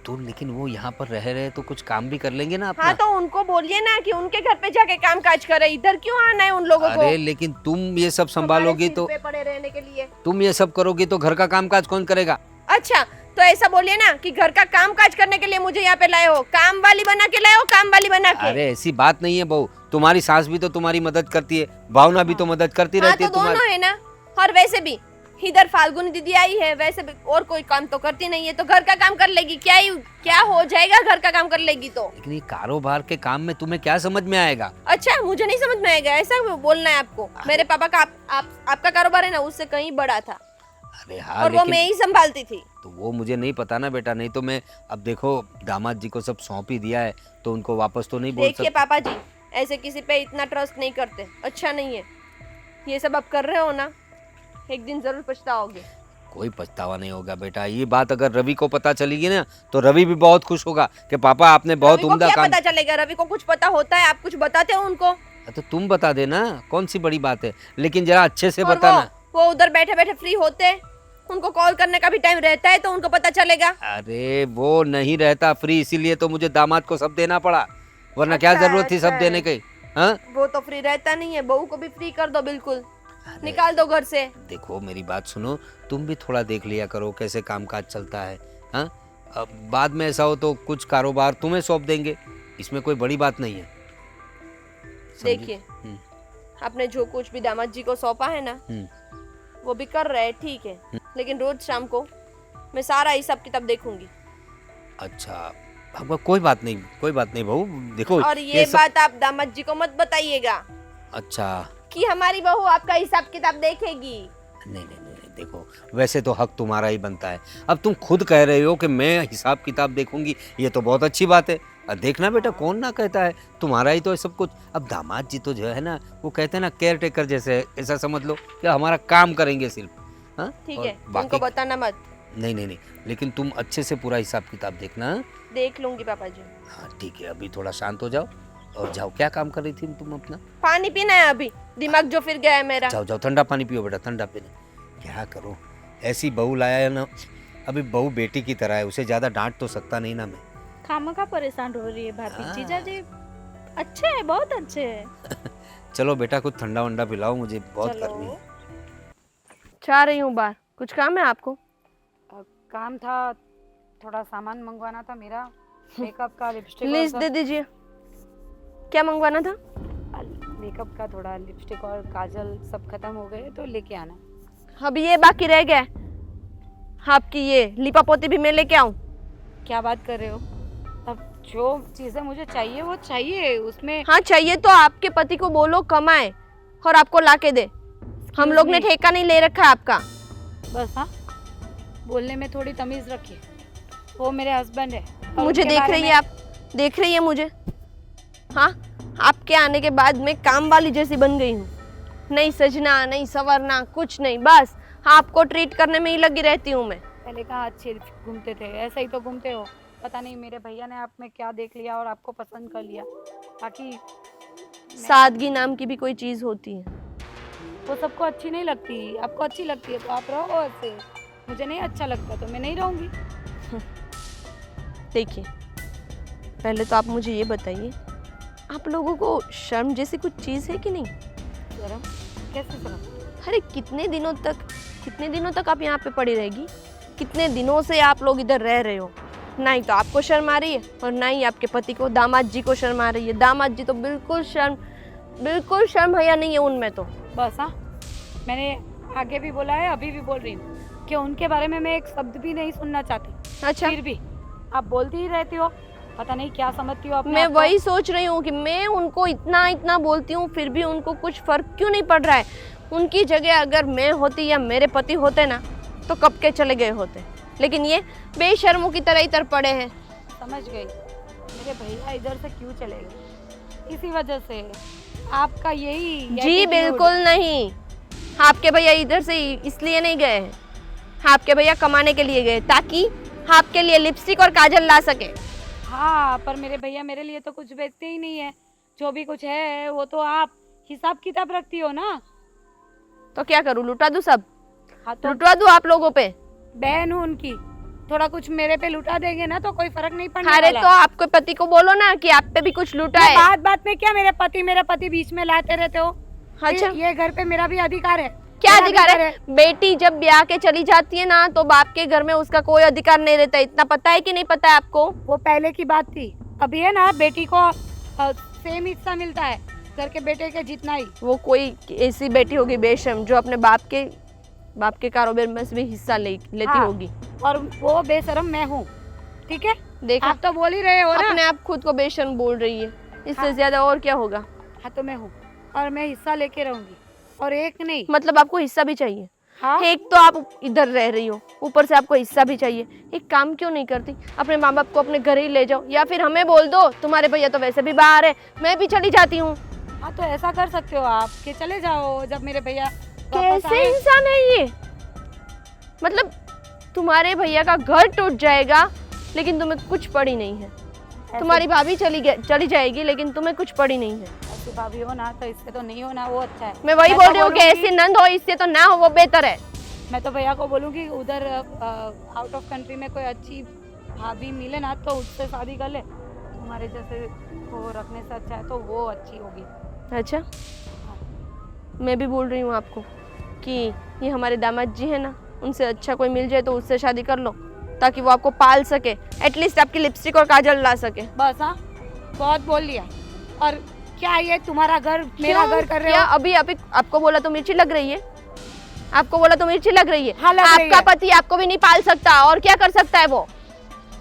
तो लेकिन वो यहाँ पर रह रहे तो कुछ काम भी कर लेंगे ना अपना। हाँ तो उनको बोलिए ना कि उनके घर पे जाके काम काज करे, इधर क्यों आना है उन लोगों को? अरे लेकिन तुम ये सब संभालोगी हमारे तो, सिर पे पड़े रहने के लिए। तुम ये सब करोगी तो घर का कामकाज कौन करेगा? अच्छा तो ऐसा बोलिए ना कि घर का काम काज करने के लिए मुझे यहाँ पे लाए हो, काम वाली बना के लाए हो, काम वाली बना के। अरे ऐसी बात नहीं है बहू, तुम्हारी सास भी तो तुम्हारी मदद करती है, भावना भी तो मदद करती हाँ रहती तो है तुम्हारी। दोनों है ना। और वैसे भी इधर फाल्गुनी दीदी आई है, वैसे भी और कोई काम तो करती नहीं है, तो घर का काम कर लेगी। क्या हो जाएगा घर का काम कर लेगी तो? लेकिन ये कारोबार के काम में तुम्हें क्या समझ में आएगा? अच्छा मुझे नहीं समझ में आएगा, ऐसा बोलना है आपको? मेरे पापा का आपका कारोबार है ना उससे कहीं बड़ा था, अरे हाँ और वो लेकिन मैं ही संभालती थी। तो वो मुझे नहीं पता ना बेटा, नहीं तो मैं अब देखो दामाद जी को सब सौंप ही दिया है तो उनको वापस तो नहीं बोल देखिए सकते। पापा जी, ऐसे किसी पे इतना ट्रस्ट नहीं करते, अच्छा नहीं है। ये सब आप कर रहे हो ना, एक दिन जरूर पछताओगे। कोई पछतावा नहीं होगा बेटा। ये बात अगर रवि को पता चलेगी ना तो रवि भी बहुत खुश होगा कि पापा आपने बहुत रवि को उम्दा क्या काम। पता चलेगा? रवि को कुछ पता होता है? आप कुछ बताते हो उनको? तो तुम बता देना, कौन सी बड़ी बात है, लेकिन जरा अच्छे से और बताना। वो उधर बैठे बैठे फ्री होते हैं, उनको कॉल करने का भी टाइम रहता है तो उनको पता चलेगा। अरे वो नहीं रहता फ्री, इसीलिए तो मुझे दामाद को सब देना पड़ा, वरना क्या अच्छा, जरूरत थी सब अच्छा देने की? हाँ वो तो फ्री रहता नहीं है, बहू को भी फ्री कर दो, बिल्कुल अरे निकाल दो घर से। देखो मेरी बात सुनो, तुम भी थोड़ा देख लिया करो कैसे कामकाज चलता है। हाँ अब बाद में ऐसा हो तो कुछ कारोबार तुम्हें सौंप देंगे, इसमें कोई बड़ी बात नहीं है। समझी? देखिए हम्म, आपने जो कुछ भी दामाद जी को सौंपा है ना, हम्म। वो भी कर रहे हैं, ठीक है, लेकिन रोज शाम को मैं सारा हिसाब किताब देखूंगी। अच्छा अब कोई बात नहीं, कोई बात नहीं बहू, देखो और ये सब। बात आप दामाद जी को मत बताइएगा अच्छा कि हमारी बहू आपका हिसाब किताब देखेगी। नहीं नहीं नहीं, देखो वैसे तो हक तुम्हारा ही बनता है। अब तुम खुद कह रहे हो कि मैं हिसाब किताब देखूंगी, ये तो बहुत अच्छी बात है। अब देखना बेटा, कौन ना कहता है, तुम्हारा ही तो है सब कुछ। अब दामाद जी तो जो है ना, वो कहते हैं ना केयर टेकर जैसे है, ऐसा समझ लो कि हमारा काम करेंगे सिर्फ। हाँ ठीक और है, बाकी उनको बताना मत। नहीं नहीं नहीं, लेकिन तुम अच्छे से पूरा हिसाब किताब देखना। हाँ? देख लूंगी पापा जी। हाँ ठीक है, अभी थोड़ा शांत हो जाओ और जाओ। क्या काम कर रही थी तुम अपना? पानी पीना है अभी, दिमाग जो फिर गया है मेरा। जाओ जाओ, ठंडा पानी पियो बेटा, ठंडा पीना। क्या करो, ऐसी बहू लाया है ना, अभी बहू बेटी की तरह है, उसे ज्यादा डांट तो सकता नहीं ना मैं। खामखा परेशान हो रही है भाभी। हाँ। जीजा जी अच्छे हैं, बहुत अच्छे हैं। चलो बेटा कुछ ठंडा वंडा पिलाओ, मुझे बहुत चलो। गर्मी है। चाह रही हूँ बाहर, कुछ काम है आपको? काम था, थोड़ा सामान मंगवाना था मेरा, मेकअप का, लिपस्टिक लिस्ट दे दीजिए, क्या मंगवाना था? मेकअप का, थोड़ा लिपस्टिक और काजल सब खत्म हो गए तो लेके आना। अभी ये बाकी रह गया है, आपकी ये लिपा पोती भी मैं लेके आऊँ? क्या बात कर रहे हो? अब जो चीज़ें मुझे चाहिए वो चाहिए, उसमें हाँ चाहिए तो आपके पति को बोलो कमाए और आपको ला के दे। हम लोग ने ठेका नहीं ले रखा है आपका। बस। हाँ, बोलने में थोड़ी तमीज रखिए, वो मेरे हस्बैंड है। और मुझे उनके देख बारे रही में- है आप, देख रही है मुझे? हाँ, आपके आने के बाद मैं काम वाली जैसी बन गई हूँ। नहीं सजना, नहीं संवरना, कुछ नहीं, बस आपको ट्रीट करने में ही लगी रहती हूँ मैं। पहले कहाँ अच्छे घूमते थे, ऐसे ही तो घूमते हो। पता नहीं मेरे भैया ने आप में क्या देख लिया और आपको पसंद कर लिया। बाकी सादगी नाम की भी कोई चीज होती है। वो सबको अच्छी नहीं लगती, आपको अच्छी लगती है तो आप रहो ऐसे। मुझे नहीं अच्छा लगता तो मैं नहीं रहूंगी। देखिए, पहले तो आप मुझे ये बताइए, आप लोगों को शर्म जैसी कुछ चीज है कि नहीं? शर्म? कैसे शर्म? अरे कितने दिनों तक आप यहाँ पे पड़ी रहेगी? कितने दिनों से आप लोग इधर रह रहे हो? ना ही तो आपको शर्म आ रही है और ना ही आपके पति को, दामाद जी को शर्म आ रही है। दामाद जी तो बिल्कुल शर्म हया नहीं है उनमें तो। बस हाँ, मैंने आगे भी बोला है, अभी भी बोल रही हूँ कि उनके बारे में मैं एक शब्द भी नहीं सुनना चाहती। अच्छा, फिर भी आप बोलती ही रहती हो, पता नहीं क्या समझती हो अपने मैं आप को। वही सोच रही हूँ कि मैं उनको इतना बोलती हूँ, फिर भी उनको कुछ फर्क क्यों नहीं पड़ रहा है? उनकी जगह अगर मैं होती या मेरे पति होते ना, तो कब के चले गए होते। लेकिन ये बेशर्मों की तरह इधर पड़े हैं। समझ गई, मेरे भैया इधर से क्यों चले गए? इसी वजह से आपका यही जी attitude। बिल्कुल नहीं, आपके भैया इधर से इसलिए नहीं गए हैं। आपके भैया कमाने के लिए गए ताकि आपके लिए लिपस्टिक और काजल ला सके। हाँ, पर मेरे भैया मेरे लिए तो कुछ बेचते ही नहीं है। जो भी कुछ है वो तो आप हिसाब किताब रखती हो ना। तो क्या करूँ, लुटा दूँ सब? हाँ तो लुटवा दूँ आप लोगों पे? बहन हूँ उनकी, थोड़ा कुछ मेरे पे लुटा देंगे ना तो कोई फर्क नहीं पड़ने अरे वाला। तो आपके पति को बोलो ना कि आप पे भी कुछ लुटा है। बात बात में क्या मेरे पति बीच में लाते रहते हो? अच्छा, ये घर पे मेरा भी अधिकार है। क्या मेरा अधिकार भी है? घर बेटी जब ब्याह के चली जाती है ना, तो बाप के घर में उसका कोई अधिकार नहीं रहता। इतना पता है कि नहीं पता है आपको? वो पहले की बात थी, अभी है ना बेटी को सेम हिस्सा मिलता है घर के बेटे के जितना ही। वो कोई ऐसी बेटी होगी बेशर्म जो अपने बाप के कारोबार में से भी हिस्सा लेती हाँ, होगी। और वो बेशरम मैं हूँ, ठीक है? देखा, आप तो बोल ही रहे हो ना। अपने आप खुद को बेशर्म बोल रही है, इससे हाँ। ज्यादा और क्या होगा? हाँ तो मैं हूँ और मैं हिस्सा लेके रहूंगी, और एक नहीं। मतलब आपको हिस्सा भी चाहिए? हाँ, एक तो आप इधर रह रही हो, ऊपर से आपको हिस्सा भी चाहिए। एक काम क्यों नहीं करती, अपने माँ बाप को अपने घर ही ले जाओ, या फिर हमें बोल दो तुम्हारे भैया तो वैसे भी बाहर है, मैं भी चली जाती हूँ। हाँ तो ऐसा कर सकते हो आप कि चले जाओ जब मेरे भैया वापस कैसे आए। इंसान है ये? मतलब तुम्हारे भैया का घर टूट जाएगा लेकिन तुम्हें कुछ पड़ी नहीं है। तुम्हारी भाभी चली जाएगी लेकिन तुम्हें कुछ पड़ी नहीं है। ऐसी भाभी हो ना तो इससे तो नहीं होना, वो अच्छा है। मैं वही मैं बोल तो रही हूँ कि बोलूंगी- ऐसी नंद हो, इससे तो ना हो, वो बेहतर है। मैं तो भैया को बोलूँगी उधर आउट ऑफ कंट्री में कोई अच्छी भाभी मिले ना तो उससे शादी कर ले। तुम्हारे जैसे को रखने से अच्छा है तो वो अच्छी होगी। अच्छा, मैं भी बोल रही हूँ आपको कि ये हमारे दामाद जी है ना, उनसे अच्छा कोई मिल जाए तो उससे शादी कर लो, ताकि वो आपको पाल सके, एटलीस्ट आपकी लिपस्टिक और काजल ला सके। बस हाँ, बहुत बोल लिया। और क्या ये तुम्हारा घर मेरा घर कर रहे क्या हो? अभी आपको बोला तो मिर्ची लग रही है? आपको बोला तो मिर्ची लग रही है? हाँ, लग रही आपका है। पति आपको भी नहीं पाल सकता, और क्या कर सकता है वो?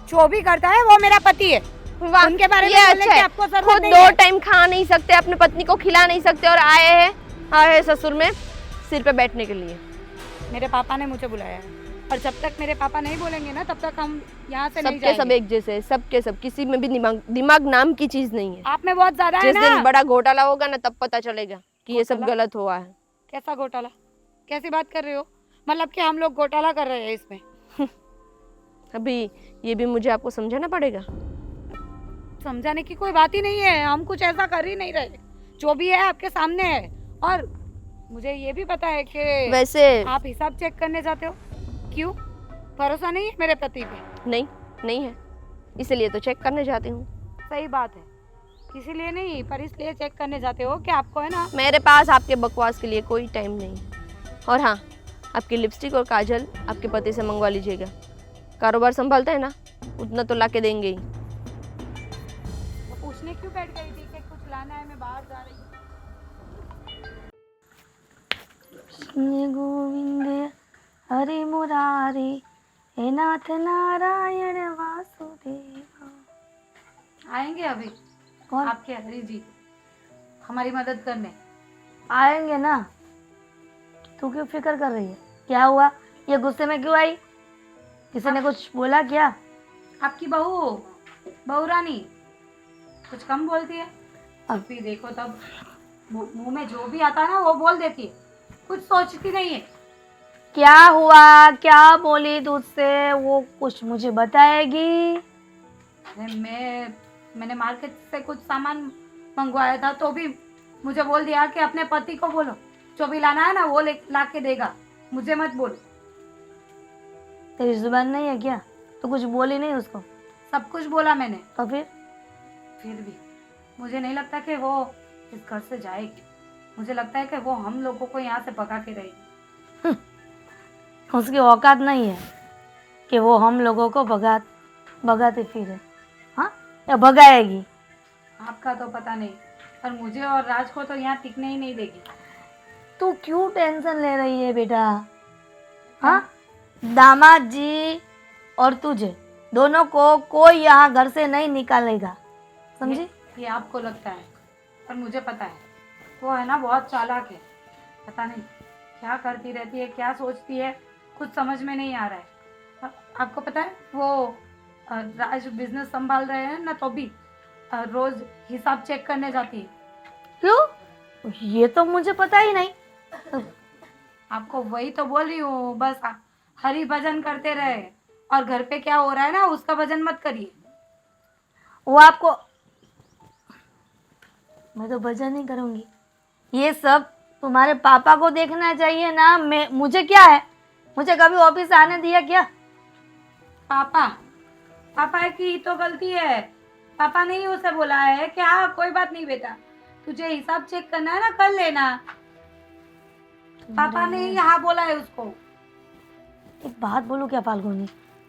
जो भी करता है वो मेरा पति है। वाह, उनके बारे में ये बोलने अच्छा की है। आपको जरूरत खुद नहीं 2 है। टाइम खा नहीं सकते, अपने पत्नी को खिला नहीं सकते, और आए हैं ससुर में सिर पे बैठने के लिए। मेरे पापा ने मुझे बुलाया है, और जब तक मेरे पापा नहीं बोलेंगे ना तब तक हम यहाँ से नहीं सबके सब जाएंगे। एक जैसे, सबके सब, किसी में भी दिमाग नाम की चीज नहीं है। आप में बहुत ज्यादा है जिस ना। दिन बड़ा घोटाला होगा ना, तब पता चलेगा कि ये सब घोटाला? गलत हुआ है। कैसा घोटाला? कैसी बात कर रहे हो? मतलब कि हम लोग घोटाला कर रहे हैं इसमें? अभी ये भी मुझे आपको समझाना पड़ेगा। समझाने की कोई बात ही नहीं है, हम कुछ ऐसा कर ही नहीं रहे। जो भी है आपके सामने है, और मुझे ये भी पता है कि वैसे आप हिसाब चेक करने जाते हो। क्यों? भरोसा नहीं है मेरे पति पे? नहीं है, इसलिए तो चेक करने जाती हूँ। सही बात है, इसीलिए नहीं पर इसलिए चेक करने जाते हो कि आपको है ना। मेरे पास आपके बकवास के लिए कोई टाइम नहीं है। और हाँ, आपकी लिपस्टिक और काजल आपके पति से मंगवा लीजिएगा। कारोबार संभालता है ना, उतना तो ला के देंगे ही। तो पूछने क्यों बैठ गई थी कि कुछ लाना है, मैं बाहर जा रही हूँ। गोविंद हरे मुरारी हे नाथ नारायण वासुदेव। आएंगे अभी कौन? आपके हरि जी हमारी मदद करने। आएंगे ना। तू क्यों फिक्र कर रही है? क्या हुआ? ये गुस्से में क्यों आई? किसी ने कुछ बोला क्या? आपकी बहू रानी कुछ कम बोलती है। अभी देखो तब मुंह में जो भी आता है ना वो बोल देती है, कुछ सोचती नहीं है। क्या हुआ, क्या बोली तुझसे, वो कुछ मुझे बताएगी? अरे मैंने मार्केट से कुछ सामान मंगवाया था तो भी मुझे बोल दिया कि अपने पति को बोलो, जो भी लाना है ना वो ला के देगा, मुझे मत बोलो। तेरी जुबान नहीं है क्या? तो कुछ बोली नहीं उसको? सब कुछ बोला मैंने, तो फिर भी मुझे नहीं लगता कि वो इस घर से जाएगी। मुझे लगता है कि वो हम लोगों को यहाँ से भगा के रहेगी। उसकी औकात नहीं है कि वो हम लोगों को भगाते फिरे, हाँ, या भगाएगी? आपका तो पता नहीं, पर मुझे और राज को तो यहाँ टिकने ही नहीं देगी। तू क्यों टेंशन ले रही है बेटा? हाँ, दामाद जी और तुझे दोनों को कोई यहाँ घर से नहीं निकालेगा, समझी? ये आपको लगता है, पर मुझे पता है वो है ना बहुत चालाक है। पता नहीं क्या करती रहती है, क्या सोचती है, कुछ समझ में नहीं आ रहा है। आपको पता है वो राज बिजनेस संभाल रहे हैं ना, तो भी रोज हिसाब चेक करने जाती है। क्यों? ये तो मुझे पता ही नहीं। आपको वही तो बोल रही हूँ, बस हरि भजन करते रहे और घर पे क्या हो रहा है ना उसका भजन मत करिए। वो आपको, मैं तो भजन नहीं करूंगी। ये सब तुम्हारे पापा को देखना चाहिए ना, मुझे क्या है? मुझे कभी ऑफिस आने दिया क्या? पापा की तो गलती है, पापा ने ही उसे बोला है कि हाँ कोई बात नहीं बेटा, तुझे हिसाब चेक करना है ना कर लेना। पापा ने ही हाँ बोला है उसको। एक बात बोलूं क्या फाल्गुनी,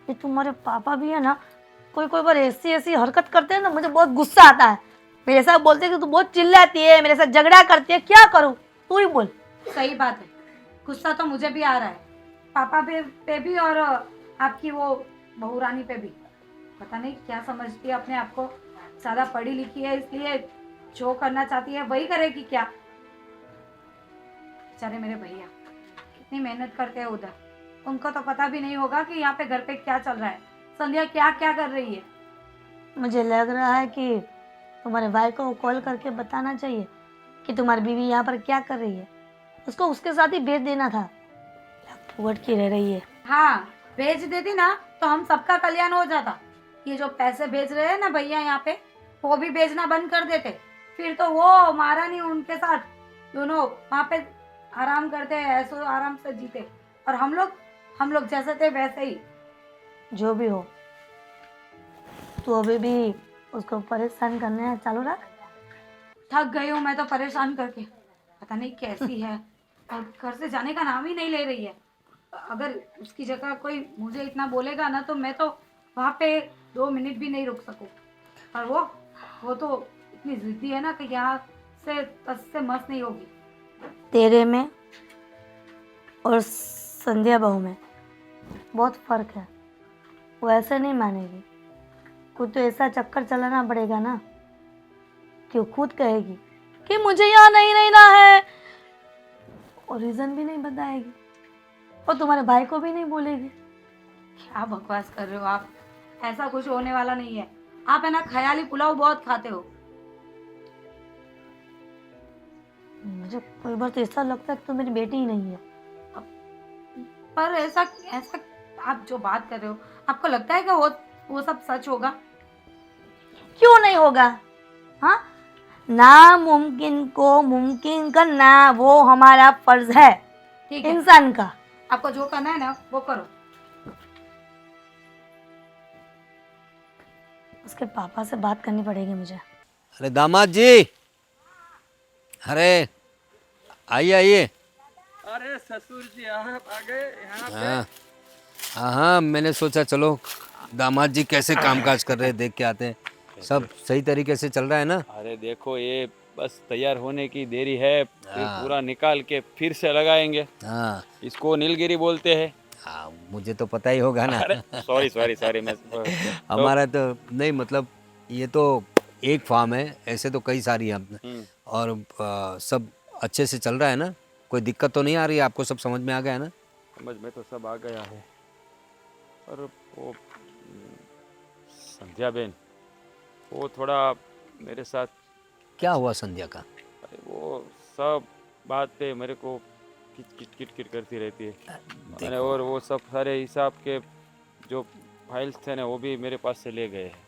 ये तुम्हारे पापा भी है ना, कोई कोई बार ऐसी ऐसी हरकत करते हैं ना, मुझे बहुत गुस्सा आता है। मेरे साथ बोलते हैं कि तू बहुत चिल्लाती है, मेरे साथ झगड़ा करती है, क्या करूं? तू ही बोल। सही बात है, गुस्सा तो मुझे भी आ रहा है, पापा पे भी और आपकी वो बहू रानी पे भी। पता नहीं क्या समझती है अपने आप को, ज्यादा पढ़ी लिखी है इसलिए जो करना चाहती है वही करेगी क्या। बेचारे मेरे भैया कितनी मेहनत करते हैं उधर, उनको तो पता भी नहीं होगा कि यहाँ पे घर पे क्या चल रहा है, संध्या क्या क्या कर रही है। मुझे लग रहा है कि तुम्हारे भाई को कॉल करके बताना चाहिए कि तुम्हारी बीवी यहाँ पर क्या कर रही है। उसको उसके साथ ही भेज देना था, फुगट की रह रही है। हाँ भेज देती ना तो हम सबका कल्याण हो जाता। ये जो पैसे भेज रहे हैं ना भैया यहाँ पे, वो भी भेजना बंद कर देते, फिर तो वो महारानी उनके साथ दोनों वहाँ पे आराम करते हैं, ऐसे आराम से जीते, और हम लोग जैसे थे वैसे ही। जो भी हो, तू अभी भी उसको परेशान करने चालू रख। थक गई हूँ मैं तो परेशान करके, पता नहीं कैसी है और घर से जाने का नाम ही नहीं ले रही है। अगर उसकी जगह कोई मुझे इतना बोलेगा ना तो मैं तो वहाँ पे 2 मिनट भी नहीं रुक सकूँ। और वो तो इतनी जिद्दी है ना कि यहाँ से तस से मस नहीं होगी। तेरे में और संध्या बहू में बहुत फर्क है, वो ऐसे नहीं मानेगी। कुछ तो ऐसा चक्कर चलाना पड़ेगा ना कि वो खुद कहेगी कि मुझे यहाँ नहीं रहना है, और रीजन भी नहीं बताएगी, और तुम्हारे भाई को भी नहीं बोलेगी। क्या बकवास कर रहे हो आप, ऐसा कुछ होने वाला नहीं है। आप है ना ख्याली पुलाव बहुत खाते हो। मुझे कोई बार तो ऐसा लगता है कि तो मेरी बेटी ही नहीं है। पर ऐसा आप जो बात कर रहे हो, आपको लगता है कि वो सब सच होगा? क्यों नहीं होगा? हाँ, नामुमकिन को मुमकिन करना वो हमारा फर्ज है, ठीक है, इंसान का। आपको जो करना है ना वो करो। उसके पापा से बात करनी पड़ेगी मुझे। अरे दामाद जी, अरे आइए आइए। अरे ससुर जी आप आ गए यहाँ पे। हाँ हाँ हाँ, मैंने सोचा चलो दामाद जी कैसे कामकाज कर रहे हैं देख के आते हैं। सब सही तरीके से चल रहा है ना? अरे देखो ये बस तैयार होने की देरी है, फिर पूरा निकाल के फिर से लगाएंगे। हाँ इसको नीलगिरी बोलते हैं। हाँ, मुझे तो पता ही होगा ना। अरे सॉरी मैं हमारा तो नहीं, मतलब ये तो एक फार्म है, ऐसे तो कई सारी हैं अपने, और सब अच्छे से चल रहा है ना? कोई दिक्कत तो नहीं आ रही है आपको? सब समझ में आ गया है ना? समझ में तो सब आ गया है, पर वो संध्या बहन वो थोड़ा मेरे साथ क्या हुआ संध्या का? अरे वो सब बात पे मेरे को किट करती रहती है। मैंने और वो सब सारे हिसाब के जो फाइल्स थे ना वो भी मेरे पास से ले गए हैं।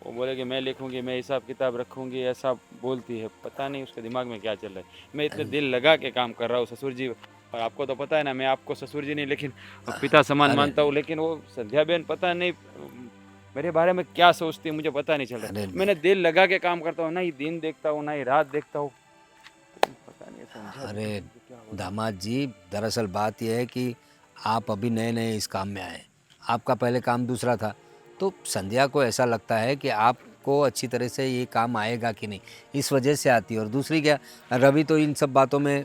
वो बोले कि मैं लिखूंगी, मैं हिसाब किताब रखूंगी, ऐसा बोलती है। पता नहीं उसके दिमाग में क्या चल रहा है। मैं इतने दिल लगा के काम कर रहा हूँ ससुर जी, और आपको तो पता है ना मैं आपको ससुर जी नहीं लेकिन पिता समान मानता हूँ, लेकिन वो संध्या बहन पता नहीं मेरे बारे में क्या सोचती है मुझे पता नहीं चल रहा है। मैंने दिल लगा के काम करता हूँ, ना ही दिन देखता हूँ ना ही रात देखता हूँ, पता नहीं समझा। अरे दामाद जी, दरअसल बात यह है कि आप अभी नए नए इस काम में आए, आपका पहले काम दूसरा था, तो संध्या को ऐसा लगता है कि आपको अच्छी तरह से ये काम आएगा कि नहीं, इस वजह से आती है। और दूसरी क्या, रवि तो इन सब बातों में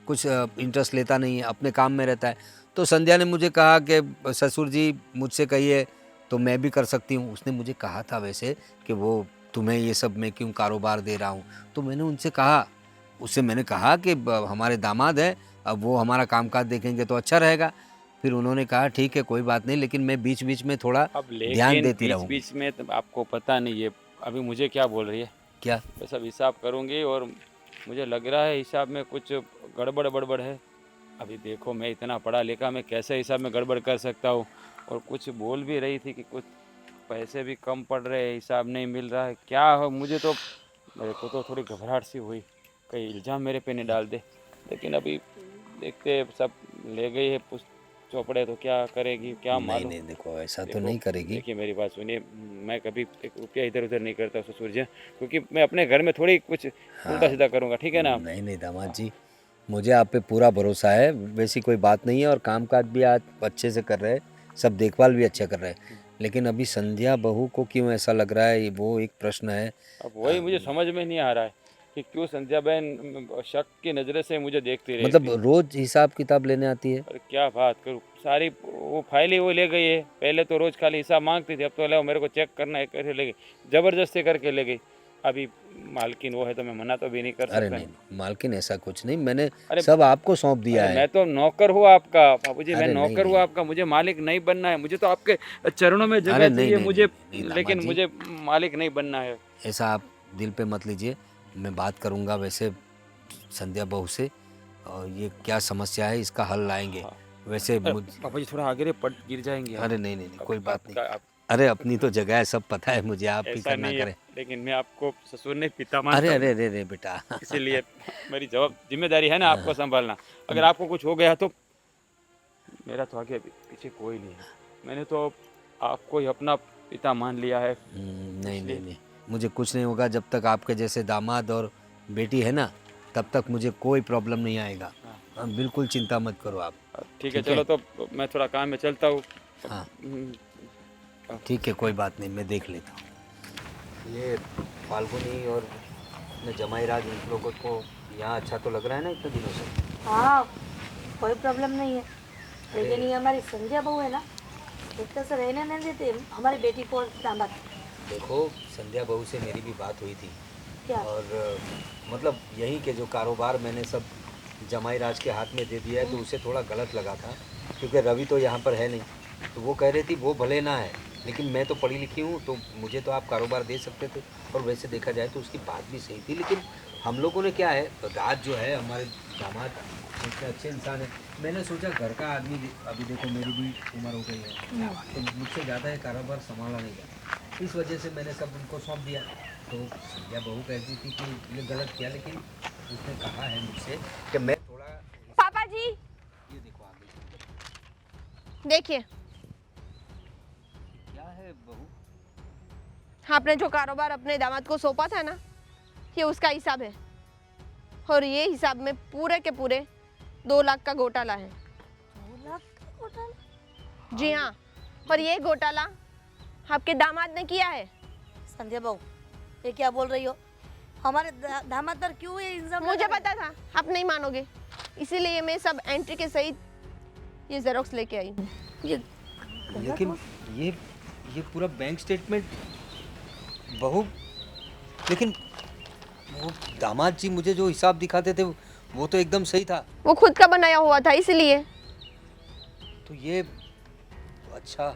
कुछ इंटरेस्ट लेता नहीं है, अपने काम में रहता है। तो संध्या ने मुझे कहा कि ससुर जी मुझसे कहिए तो मैं भी कर सकती हूँ। उसने मुझे कहा था वैसे कि वो तुम्हें ये सब मैं क्यों कारोबार दे रहा हूँ, तो मैंने उनसे कहा, उससे मैंने कहा कि हमारे दामाद हैं, अब वो हमारा कामकाज देखेंगे तो अच्छा रहेगा। फिर उन्होंने कहा ठीक है कोई बात नहीं, लेकिन मैं बीच बीच में थोड़ा अब ध्यान लेकिन देती बीच रहूँगी। बीच में तो आपको पता नहीं है अभी मुझे क्या बोल रही है। क्या? मैं सब हिसाब करूंगी और मुझे लग रहा है हिसाब में कुछ गड़बड़ है। अभी देखो मैं इतना पढ़ा लिखा, मैं कैसे हिसाब में गड़बड़ कर सकता हूँ। और कुछ बोल भी रही थी कि कुछ पैसे भी कम पड़ रहे हैं, हिसाब नहीं मिल रहा है। क्या हो, मुझे तो मेरे को तो थोड़ी घबराहट सी हुई, कहीं इल्ज़ाम मेरे पे नहीं डाल दे। लेकिन अभी देखते सब ले गई है चौपड़े, तो क्या करेगी क्या नहीं मालूम। नहीं, देखो ऐसा तो देखो, नहीं करेगी। देखिए मेरी बात सुनिए, मैं कभी एक रुपया इधर उधर नहीं करता ससुर जी, क्योंकि मैं अपने घर में थोड़ी कुछ उल्टा सीधा करूँगा, ठीक है ना। नहीं नहीं दामाद जी, मुझे आप पे पूरा भरोसा है, वैसी कोई बात नहीं है। और कामकाज भी आज अच्छे से कर रहे हैं, सब देखभाल भी अच्छा कर रहे हैं। लेकिन अभी संध्या बहू को क्यों ऐसा लग रहा है, वो एक प्रश्न है। अब वही मुझे समझ में नहीं आ रहा है कि क्यों संध्या बहन शक की नज़र से मुझे देखती रहती मतलब है। रोज हिसाब किताब लेने आती है? और क्या बात करूँ, सारी वो फाइल ही वो ले गई है। पहले तो रोज़ खाली हिसाब मांगती थी, अब तो ले मेरे को चेक करना है करके ले गई, ज़बरदस्ती करके ले गई। अभी मालकिन वो है तो मैं मना तो भी नहीं कर अरे सकता। नहीं, मालकिन ऐसा कुछ नहीं, मैंने अरे सब आपको सौंप दिया अरे है। मैं तो नौकर हूँ आपका बाबूजी, मैं अरे नहीं, नौकर हूँ नहीं। आपका, मुझे मालिक नहीं बनना है। मुझे तो आपके चरणों में जगह अरे नहीं, चाहिए नहीं, मुझे, नहीं, नहीं, लेकिन दामाद मुझे मालिक नहीं बनना है। ऐसा आप दिल पे मत लीजिए, मैं बात करूंगा वैसे संध्या बहू से, और ये क्या समस्या है इसका हल लाएंगे। हाँ। वैसे बाबूजी थोड़ा आगे पट गिर जाएंगे। अरे नहीं नहीं, कोई बात नहीं। आप अरे अपनी तो जगह है, सब पता है मुझे, आप ऐसा फिक्र ना नहीं है, करें। लेकिन मैं आपको ससुर ने पिता मानता अरे हूँ। अरे अरे अरे बेटा इसीलिए मेरी जिम्मेदारी है ना आपको संभालना। अगर आपको कुछ हो गया तो मेरा तो आगे पीछे कोई नहीं है। मैंने तो आपको ही अपना पिता मान लिया है। नहीं नहीं नहीं, मुझे कुछ नहीं होगा। जब तक आपके जैसे दामाद और बेटी है ना, तब तक मुझे कोई प्रॉब्लम नहीं आएगा। हाँ, बिल्कुल चिंता मत करो आप। ठीक है, ठीक है। चलो तो मैं थोड़ा काम में चलता हूँ। हाँ ठीक है, कोई बात नहीं, मैं देख लेता हूँ। ये फाल्गुनी और अपने जमाई राज, इन लोगों को यहाँ अच्छा तो लग रहा है ना इतने दिनों से? हाँ, कोई प्रॉब्लम नहीं है। लेकिन ये हमारी संध्या बहू है ना, एक तरह से रहने नहीं देते हमारी बेटी को और दामाद। देखो, संध्या बहू से मेरी भी बात हुई थी, क्या? और मतलब यही के जो कारोबार मैंने सब जमाई राज के हाथ में दे दिया है, तो उसे थोड़ा गलत लगा था, क्योंकि रवि तो यहाँ पर है नहीं। तो वो कह रही थी वो भले ना है, लेकिन मैं तो पढ़ी लिखी हूँ, तो मुझे तो आप कारोबार दे सकते थे। और वैसे देखा जाए तो उसकी बात भी सही थी, लेकिन हम लोगों ने क्या है, तो राज जो है हमारे दामाद इतने अच्छे इंसान है। मैंने सोचा घर का आदमी, अभी देखो मेरी भी उम्र हो गई है, तो मुझसे ज़्यादा ये कारोबार संभाला नहीं जाता, इस वजह से मैंने सब उनको सौंप दिया। तो संध्या बहू कहती थी कि ये गलत किया, लेकिन उसने कहा है मुझसे कि मैं थोड़ा। पापा जी ये देखो आगे देखिए, क्या है बहू? आपने जो कारोबार अपने दामाद को सौंपा था ना, ये उसका हिसाब है। और ये हिसाब में पूरे के पूरे 2 लाख का घोटाला है। 2 लाख का घोटाला? जी हाँ, और ये घोटाला आपके दामाद ने किया है। संध्या बहू, ये क्या बोल रही हो? हमारे दामाद पर क्यों ये इल्जाम लगा मुझे रहे? पता था आप नहीं मानोगे, इसीलिए मैं सब एंट्री के सहित ये जेरोक्स लेके आई हूँ। ये लेकिन ये पूरा बैंक स्टेटमेंट बहू, लेकिन वो दामाद जी मुझे जो हिसाब दिखाते थे वो तो एकदम सही था। वो खुद का बनाया हुआ था, इसलिए। तो ये अच्छा,